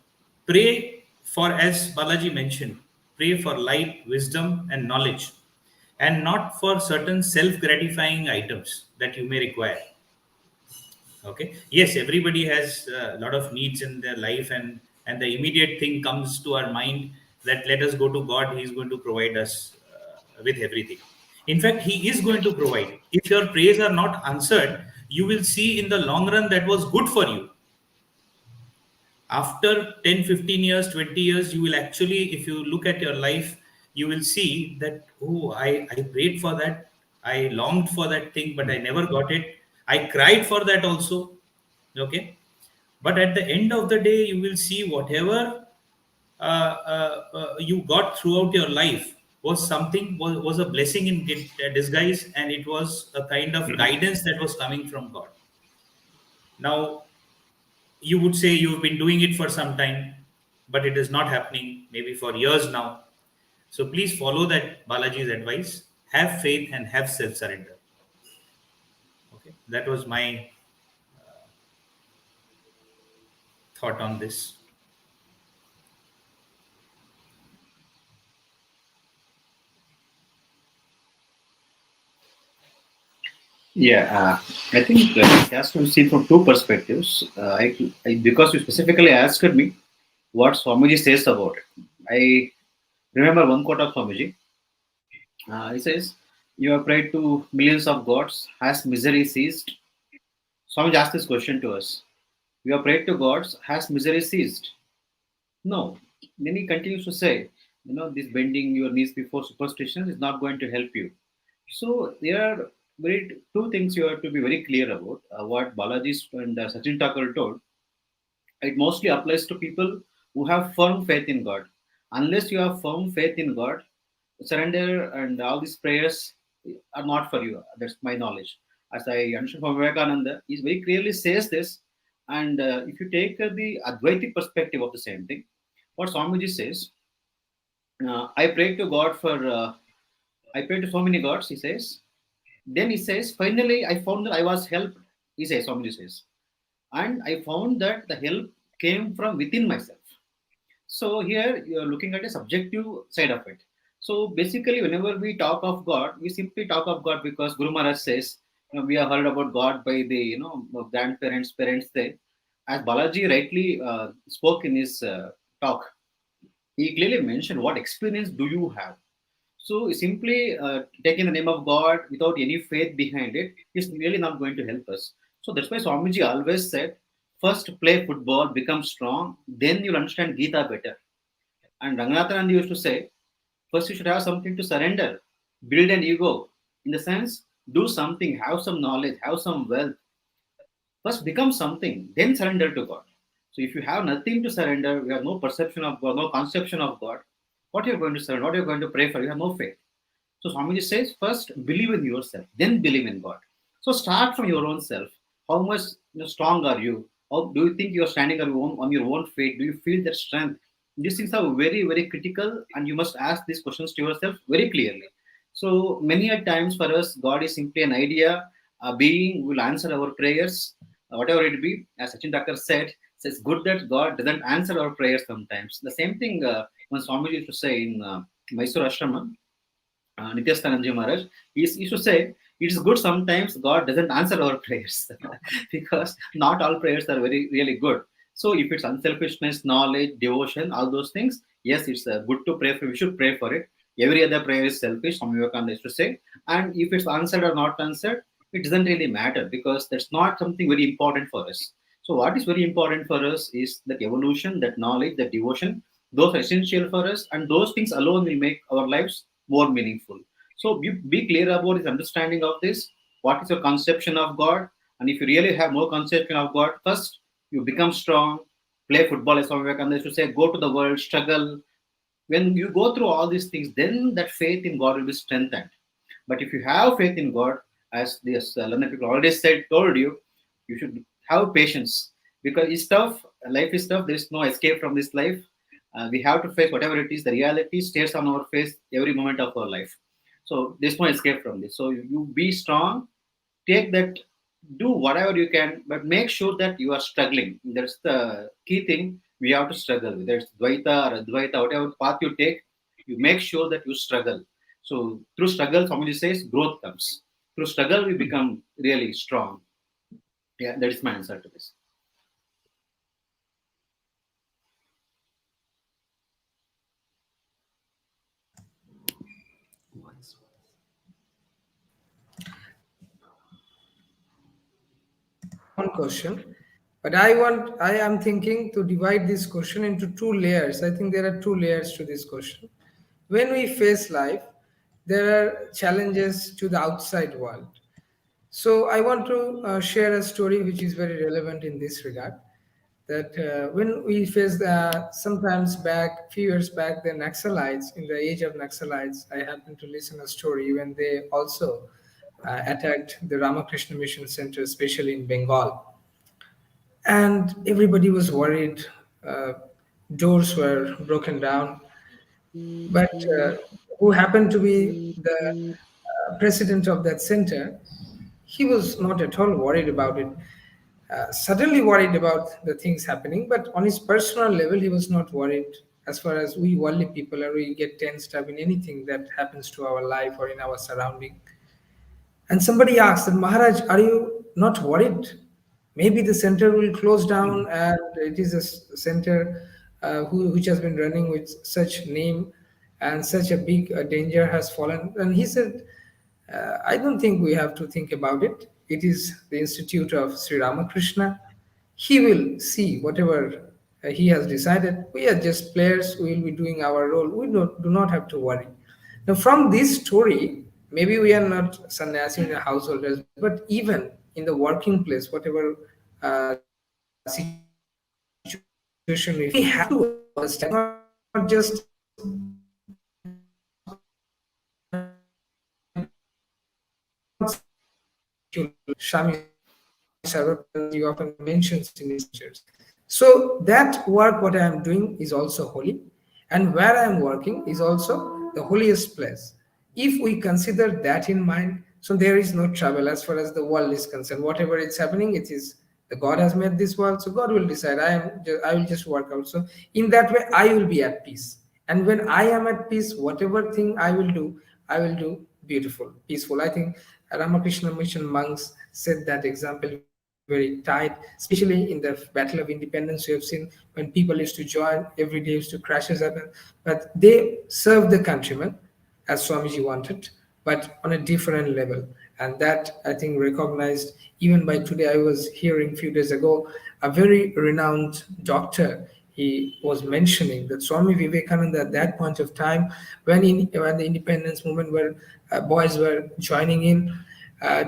Pray for, as Balaji mentioned, pray for light, wisdom, and knowledge, and not for certain self-gratifying items that you may require. Okay. Yes, everybody has a lot of needs in their life, and the immediate thing comes to our mind that let us go to God. He is going to provide us with everything. In fact, He is going to provide. If your prayers are not answered, you will see in the long run that was good for you. After 10, 15 years, 20 years, you will actually, if you look at your life, you will see that, oh, I prayed for that. I longed for that thing, but I never got it. I cried for that also. Okay. But at the end of the day, you will see whatever you got throughout your life was a blessing in disguise, and it was a kind of guidance that was coming from God. Now, you would say you've been doing it for some time, but it is not happening, maybe for years now. So please follow that Balaji's advice. Have faith and have self-surrender. Okay, that was my thought on this. Yeah, I think it has to be seen from two perspectives. Because you specifically asked me what Swamiji says about it. I remember one quote of Swamiji. He says, "You have prayed to millions of gods. Has misery ceased?" Swamiji asked this question to us. "You have prayed to gods. Has misery ceased?" No. Then he continues to say, this bending your knees before superstition is not going to help you. So there are two things you have to be very clear about. What Balaji and Sachin Thakkar told, it mostly applies to people who have firm faith in God. Unless you have firm faith in God, surrender and all these prayers are not for you. That's my knowledge. As I understand from Vivekananda, he very clearly says this. And if you take the Advaitic perspective of the same thing, what Swamiji says, I pray to God I pray to so many gods, he says. Then he says, finally, I found that I was helped, he says, Swamiji says. And I found that the help came from within myself. So here you're looking at a subjective side of it. So basically, whenever we talk of God, we simply talk of God because Guru Maharaj says, we have heard about God by the grandparents, parents. There, as Balaji rightly spoke in his talk, he clearly mentioned what experience do you have. So simply taking the name of God without any faith behind it is really not going to help us. So that's why Swamiji always said, first play football, become strong, then you'll understand Gita better. And Ranganathananda used to say, first you should have something to surrender, build an ego. In the sense, do something, have some knowledge, have some wealth. First become something, then surrender to God. So if you have nothing to surrender, you have no perception of God, no conception of God, what you're going to surrender, what you're going to pray for, you have no faith. So Swamiji says, first believe in yourself, then believe in God. So start from your own self. How much strong are you? How do you think you're standing on your own faith? Do you feel that strength? These things are very, very critical, and you must ask these questions to yourself very clearly. So many a times for us, God is simply an idea. A being will answer our prayers, whatever it be. As Sachin Thakkar said, it's good that God doesn't answer our prayers sometimes. The same thing when Swamiji used to say in Mysore Ashrama, Nityastananji Maharaj, he used to say, it is good sometimes God doesn't answer our prayers because not all prayers are very, really good. So if it's unselfishness, knowledge, devotion, all those things, yes, it's good to pray for. We should pray for it. Every other prayer is selfish, Swami Vivekananda used to say. And if it's answered or not answered, it doesn't really matter because that's not something very important for us. So what is very important for us is that evolution, that knowledge, that devotion, those are essential for us, and those things alone will make our lives more meaningful. So be clear about his understanding of this. What is your conception of God? And if you really have no conception of God, first you become strong, play football, as Swami Vivekananda used to say, go to the world, struggle. When you go through all these things, then that faith in God will be strengthened. But if you have faith in God, as this learned people already said, told you, you should have patience because it's tough. Life is tough. There is no escape from this life. We have to face whatever it is. The reality stares on our face every moment of our life. So there's no escape from this. So you be strong, take that, do whatever you can, but make sure that you are struggling. That's the key thing we have to struggle with. There's Dvaita or Advaita, whatever path you take, you make sure that you struggle. So through struggle, somebody says growth comes. Through struggle, we become really strong. Yeah, that is my answer to this. One question, but I am thinking to divide this question into two layers. I think there are two layers to this question. When we face life, there are challenges to the outside world. So I want to share a story which is very relevant in this regard. That when we faced sometimes back, few years back, the Naxalites, in the age of Naxalites, I happened to listen a story when they also attacked the Ramakrishna Mission Center, especially in Bengal. and everybody was worried. Uh, Doors were broken down, but who happened to be the president of that center, he was not at all worried about it. Suddenly worried about the things happening, but on his personal level, he was not worried. As far as we worldly people are, we get tensed up in anything that happens to our life or in our surrounding. And somebody asked that, Maharaj, are you not worried? Maybe the center will close down, and it is a center which has been running with such name, and such a big danger has fallen. And he said, I don't think we have to think about it. It is the institute of Sri Ramakrishna. He will see whatever he has decided. We are just players. We will be doing our role. We do not have to worry. Now, from this story, maybe we are not sannyasi in the householders, but even in the working place, whatever situation we face, we have to understand not just Shami Sarvapan, you often mentions in his lectures. So that work, what I am doing, is also holy, and where I am working is also the holiest place. If we consider that in mind, so there is no trouble as far as the world is concerned. Whatever is happening, it is the God has made this world, so God will decide. I will just work out. So in that way, I will be at peace. And when I am at peace, whatever thing I will do beautiful, peaceful. I think Ramakrishna Mission monks set that example very tight, especially in the Battle of Independence. You have seen when people used to join, every day used to crashes happen, but they served the countrymen as Swamiji wanted, but on a different level. And that, I think, recognized even by today. I was hearing a few days ago a very renowned doctor. He was mentioning that Swami Vivekananda at that point of time, when the independence movement were boys were joining in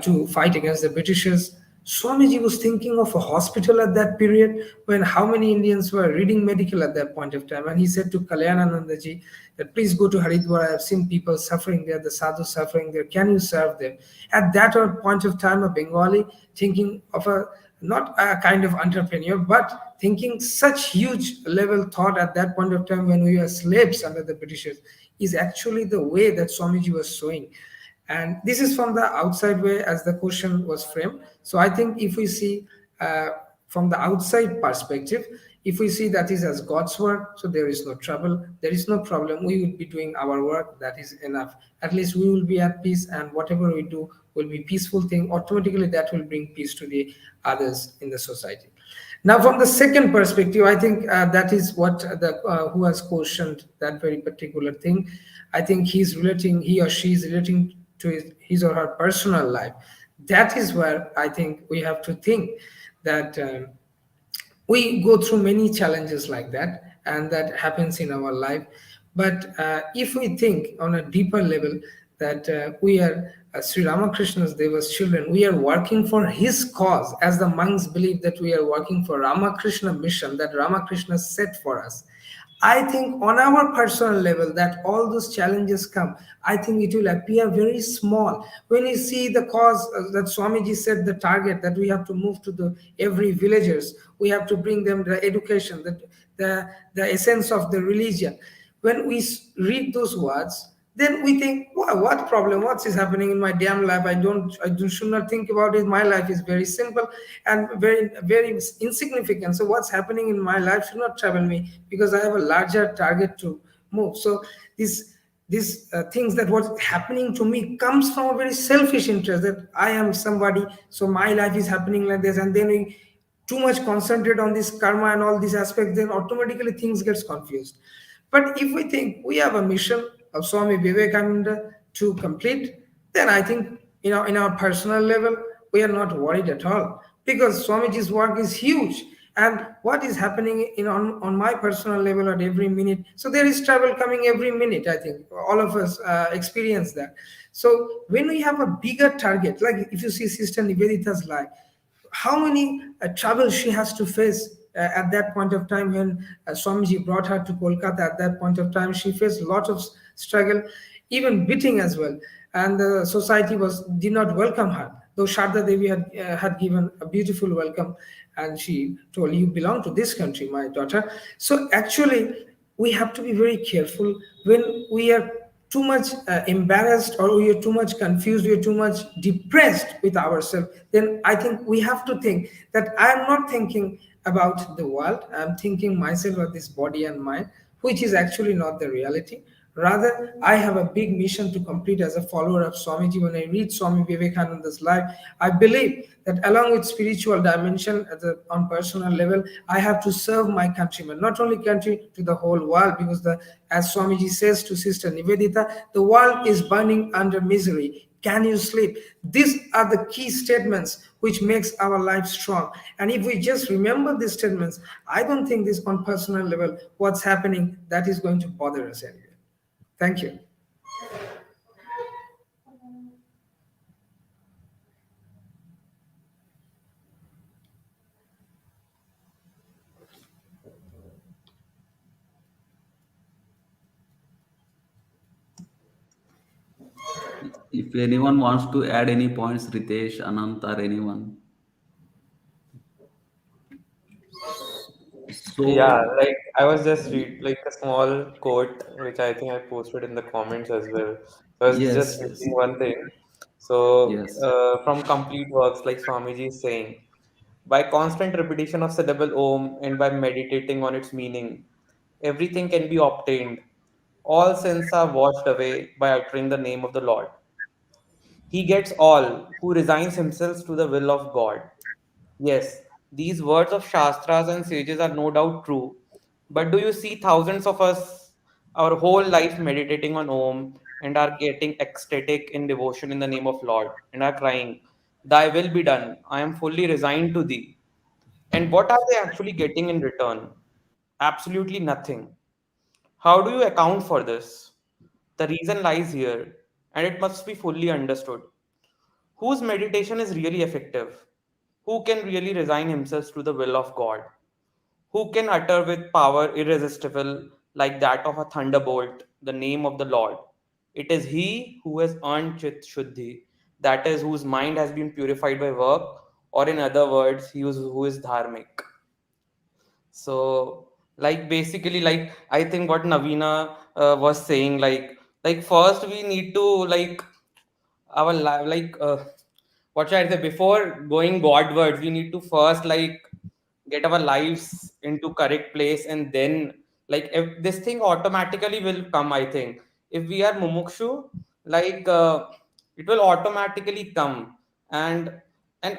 to fight against the Britishers, Swamiji was thinking of a hospital at that period, when how many Indians were reading medical at that point of time. And he said to Kalyananandaji that, please go to Haridwar. I have seen people suffering there, the sadhus suffering there. Can you serve them? At that point of time, a Bengali thinking of not a kind of entrepreneur, but thinking such huge level thought at that point of time when we were slaves under the Britishers, is actually the way that Swamiji was showing. And this is from the outside way as the question was framed. So I think if we see from the outside perspective, if we see that is as God's work, so there is no trouble, there is no problem. We will be doing our work, that is enough. At least we will be at peace, and whatever we do will be peaceful thing. Automatically that will bring peace to the others in the society. Now, from the second perspective, I think that is what the who has questioned that very particular thing. I think he or she is relating to his or her personal life. That is where I think we have to think that we go through many challenges like that, and that happens in our life. But if we think on a deeper level that we are Sri Ramakrishna's Deva's children, we are working for his cause, as the monks believe that we are working for Ramakrishna mission that Ramakrishna set for us. I think on our personal level that all those challenges come, I think it will appear very small. When you see the cause that Swamiji set the target, that we have to move to the every villagers, we have to bring them the education, the essence of the religion. When we read those words, then we think, wow, what problem? What is happening in my damn life? I should not think about it. My life is very simple and very, very insignificant. So what's happening in my life should not trouble me, because I have a larger target to move. So these things that what's happening to me comes from a very selfish interest, that I am somebody, so my life is happening like this. And then we too much concentrate on this karma and all these aspects, then automatically things gets confused. But if we think we have a mission of Swami Vivekananda to complete, then I think in our personal level we are not worried at all, because Swamiji's work is huge, and what is happening on my personal level at every minute. So there is trouble coming every minute. I think all of us experience that. So when we have a bigger target, like if you see Sister Nivedita's life, how many troubles she has to face at that point of time when Swamiji brought her to Kolkata. At that point of time, she faced a lot of struggle, even beating as well. and the society did not welcome her. Though Sharda Devi had given a beautiful welcome, and she told, "You belong to this country, my daughter." So actually, we have to be very careful when we are too much embarrassed, or we are too much confused, we are too much depressed with ourselves. Then I think we have to think that I am not thinking about the world, I am thinking myself of this body and mind, which is actually not the reality. Rather, I have a big mission to complete as a follower of Swamiji. When I read Swami Vivekananda's life, I believe that along with spiritual dimension on personal level, I have to serve my countrymen, not only country, to the whole world, because as Swamiji says to Sister Nivedita, the world is burning under misery. Can you sleep? These are the key statements which makes our life strong. And if we just remember these statements, I don't think this on personal level, what's happening, that is going to bother us anyway. Thank you. If anyone wants to add any points, Ritesh, Anant, or anyone. Yeah, So, like I was just read like a small quote which I think I posted in the comments as well. I was just yes, yes, reading one thing. So yes. from complete works, like Swamiji is saying, by constant repetition of syllable Om and by meditating on its meaning, everything can be obtained. All sins are washed away by uttering the name of the Lord. He gets all who resigns himself to the will of God. Yes, these words of Shastras and sages are no doubt true. But do you see thousands of us, our whole life meditating on Om and are getting ecstatic in devotion in the name of Lord and are crying, "Thy will be done. I am fully resigned to thee." And what are they actually getting in return? Absolutely nothing. How do you account for this? The reason lies here, and it must be fully understood. Whose meditation is really effective? Who can really resign himself to the will of God? Who can utter with power irresistible, like that of a thunderbolt, the name of the Lord? It is he who has earned Chit Shuddhi, that is, whose mind has been purified by work, or in other words, who is dharmic. So, like basically, like I think what Naveena was saying, like first we need to like our what should I say, before going Godwards, we need to first like get our lives into correct place, and then like if this thing automatically will come. I think if we are mumukshu, like it will automatically come. And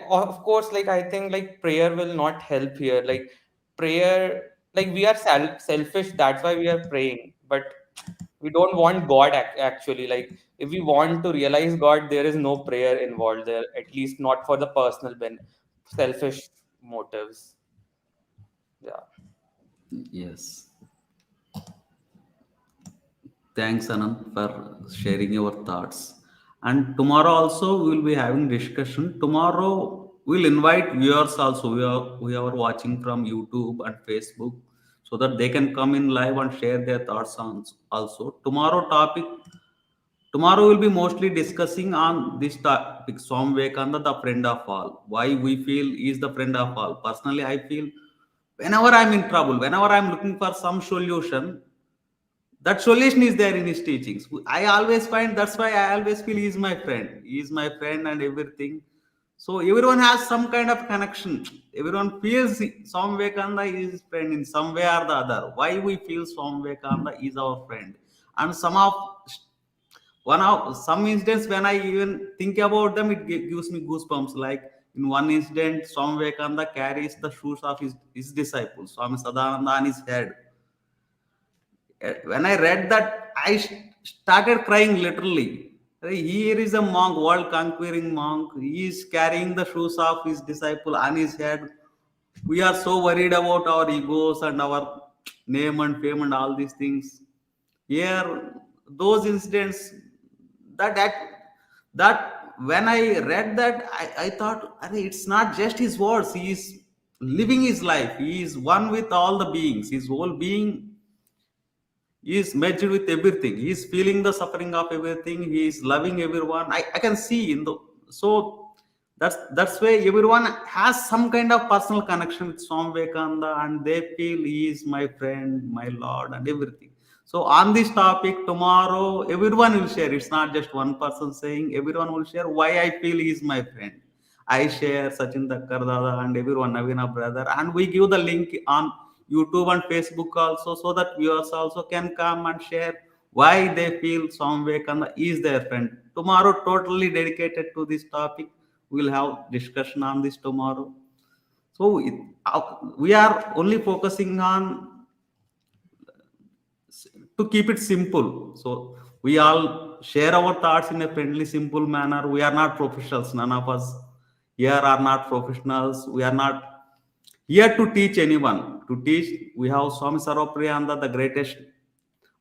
of course, like I think like prayer will not help here. Like prayer, like we are selfish, that's why we are praying, but we don't want God actually. Like if we want to realize God, there is no prayer involved there, at least not for the personal selfish motives. Yeah. Yes. Thanks, Anand, for sharing your thoughts. And tomorrow also we will be having discussion. Tomorrow we'll invite viewers also. We are watching from YouTube and Facebook, so that they can come in live and share their thoughts on also. Tomorrow we'll be mostly discussing on this topic, Swami Vivekananda, the friend of all. Why we feel he is the friend of all. Personally, I feel whenever I'm in trouble, whenever I'm looking for some solution, that solution is there in his teachings. I always find, that's why I always feel he is my friend. He is my friend and everything. So everyone has some kind of connection. Everyone feels Swami Vivekananda is his friend in some way or the other. Why we feel Swami Vivekananda is our friend? And one of some incidents, when I even think about them, it gives me goosebumps. Like in one incident, Swami Vivekananda carries the shoes of his disciples, Swami Sadananda, on his head. When I read that, I started crying literally. Here is a monk, world conquering monk. He is carrying the shoes of his disciple on his head. We are so worried about our egos and our name and fame and all these things. Here, those incidents, that that that when I read that, I thought, "Arey, it's not just his words. He is living his life. He is one with all the beings. His whole being He is merged with everything. He is feeling the suffering of everything. He is loving everyone. I can see in the, so that's why everyone has some kind of personal connection with Swami Vivekananda, and they feel he is my friend, my Lord, and everything. So on this topic tomorrow, everyone will share. It's not just one person saying. Everyone will share why I feel he is my friend. I share Sachin Thakkar Dada and everyone, Naveena brother, and we give the link on YouTube and Facebook also, so that viewers also can come and share why they feel Swami Vivekananda is their friend. Tomorrow, totally dedicated to this topic. We'll have discussion on this tomorrow. So we are only focusing on to keep it simple. So we all share our thoughts in a friendly, simple manner. We are not professionals. None of us here are not professionals. We are not here to teach anyone. To teach, we have Swami Sarvapriyananda, the greatest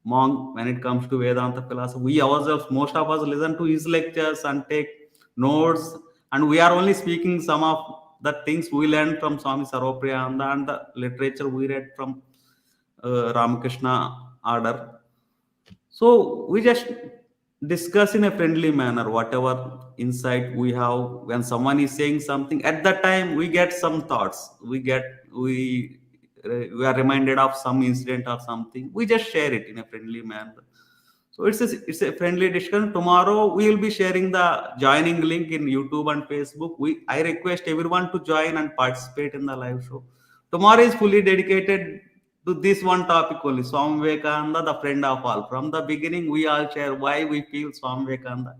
monk when it comes to Vedanta philosophy. We ourselves, most of us, listen to his lectures and take notes, and we are only speaking some of the things we learned from Swami Sarvapriyananda and the literature we read from Ramakrishna order. So we just discuss in a friendly manner whatever insight we have when someone is saying something. At that time, we get some thoughts. We are reminded of some incident or something. We just share it in a friendly manner. So it's a friendly discussion. Tomorrow we will be sharing the joining link in YouTube and Facebook. I request everyone to join and participate in the live show. Tomorrow is fully dedicated to this one topic only, Swami Vivekananda, the friend of all. From the beginning, we all share why we feel Swami Vivekananda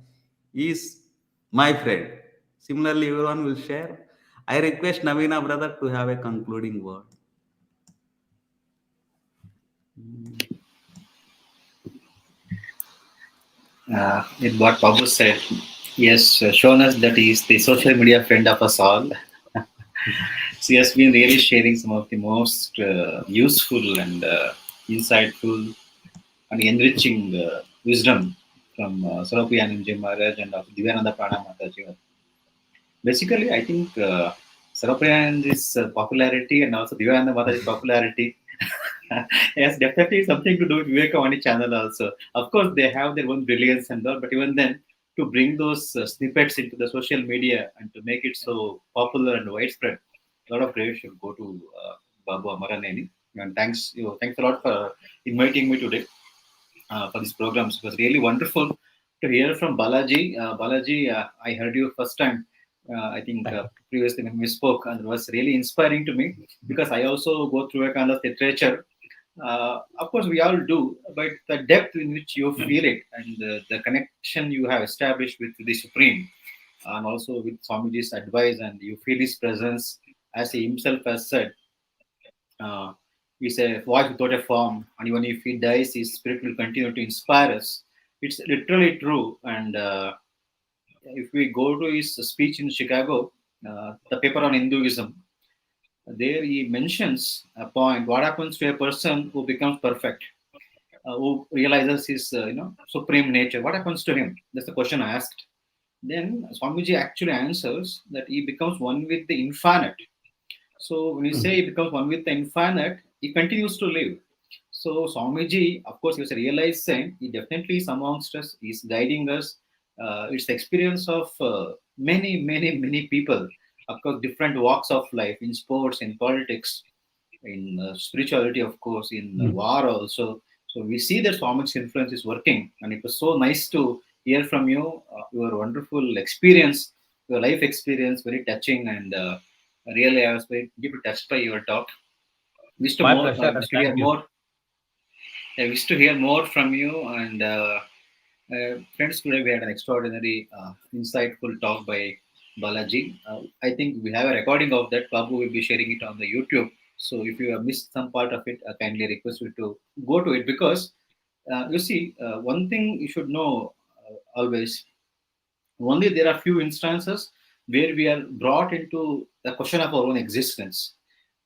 is my friend. Similarly, everyone will share. I request Naveena brother to have a concluding word. In what Babu said, he has shown us that he is the social media friend of us all. So he has been really sharing some of the most useful and insightful and enriching wisdom from Sarapi Anandji Maharaj and Divyananda Prana Mataji. Basically, I think Sarapriyananji's popularity and also Divyananda Mataji's popularity has definitely something to do with VivekaVani channel also. Of course, they have their own brilliance and all, but even then, to bring those snippets into the social media and to make it so popular and widespread, a lot of credit should go to Babu Amaraneni. And thanks a lot for inviting me today for these programs. It was really wonderful to hear from Balaji. Balaji, I heard you first time. I think previously when we spoke, and it was really inspiring to me because I also go through a kind of literature. Of course, we all do, but the depth in which you feel it and the connection you have established with the Supreme, and also with Swamiji's advice, and you feel his presence, as he himself has said. He's a voice without a form, and even if he dies, his spirit will continue to inspire us. It's literally true. And if we go to his speech in Chicago, the paper on Hinduism, there he mentions a point: what happens to a person who becomes perfect, who realizes his supreme nature? What happens to him? That's the question I asked. Then Swamiji actually answers that he becomes one with the infinite. So when you say he becomes one with the infinite, he continues to live. So Swamiji, of course, he was a realized saint. He definitely is amongst us. He's guiding us. It's the experience of many, many, many people. Of course, different walks of life, in sports, in politics, in spirituality, of course, in war also. So we see that Swamiji's influence is working, and it was so nice to hear from you. Your wonderful experience, your life experience, very touching, and really, I was very deeply touched by your talk. My pleasure. Wish to hear Thank you. more. I wish to hear more from you. And friends, today we had an extraordinary, insightful talk by Balaji. I think we have a recording of that. Babu will be sharing it on the YouTube. So if you have missed some part of it, I kindly request you to go to it, because you see, one thing you should know always: only there are few instances where we are brought into the question of our own existence.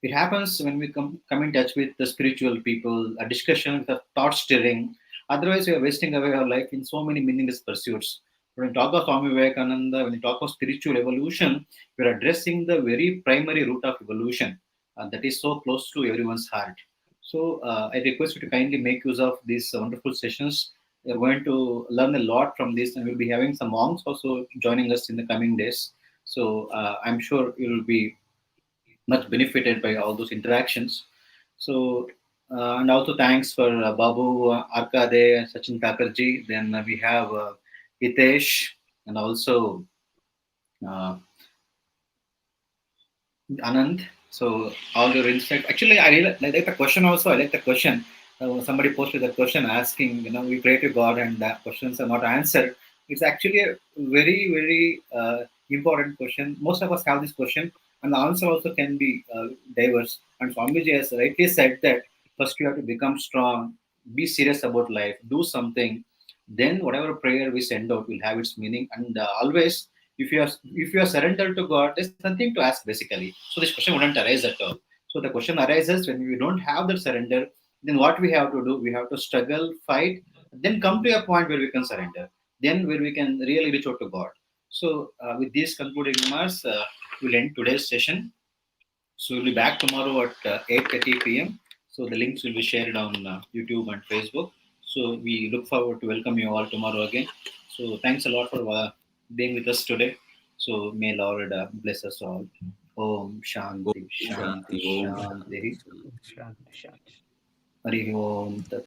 It happens when we come in touch with the spiritual people, a discussion, the thought stirring. Otherwise, we are wasting away our life in so many meaningless pursuits. When we talk of Swami Vivekananda, when we talk of spiritual evolution, we are addressing the very primary root of evolution, and that is so close to everyone's heart. So I request you to kindly make use of these wonderful sessions. You're going to learn a lot from this, and we'll be having some monks also joining us in the coming days. So I'm sure you will be much benefited by all those interactions. So, and also thanks for Babu, Arkade, Sachin Thakkar ji. Then we have Hitesh, and also uh, Anand. So all your insight. Actually, I really like the question also. I like the question. Somebody posted the question asking, we pray to God and the questions are not answered. It's actually a very, very important question. Most of us have this question, and the answer also can be diverse. And Swamiji has rightly said that first you have to become strong, be serious about life, do something. Then whatever prayer we send out will have its meaning. And always, if you are surrendered to God, there's nothing to ask basically. So this question wouldn't arise at all. So the question arises when we don't have that surrender. Then what we have to do? We have to struggle, fight, then come to a point where we can surrender. Then where we can really reach out to God. So with these concluding remarks, we'll end today's session. So we'll be back tomorrow at 8:30 p.m. So the links will be shared on YouTube and Facebook. So we look forward to welcome you all tomorrow again. So thanks a lot for being with us today. So may Lord bless us all. Om Om Shanti Shanti Shanti, Om Shanti. Shanti. Shanti, Shanti. Hari Om Tat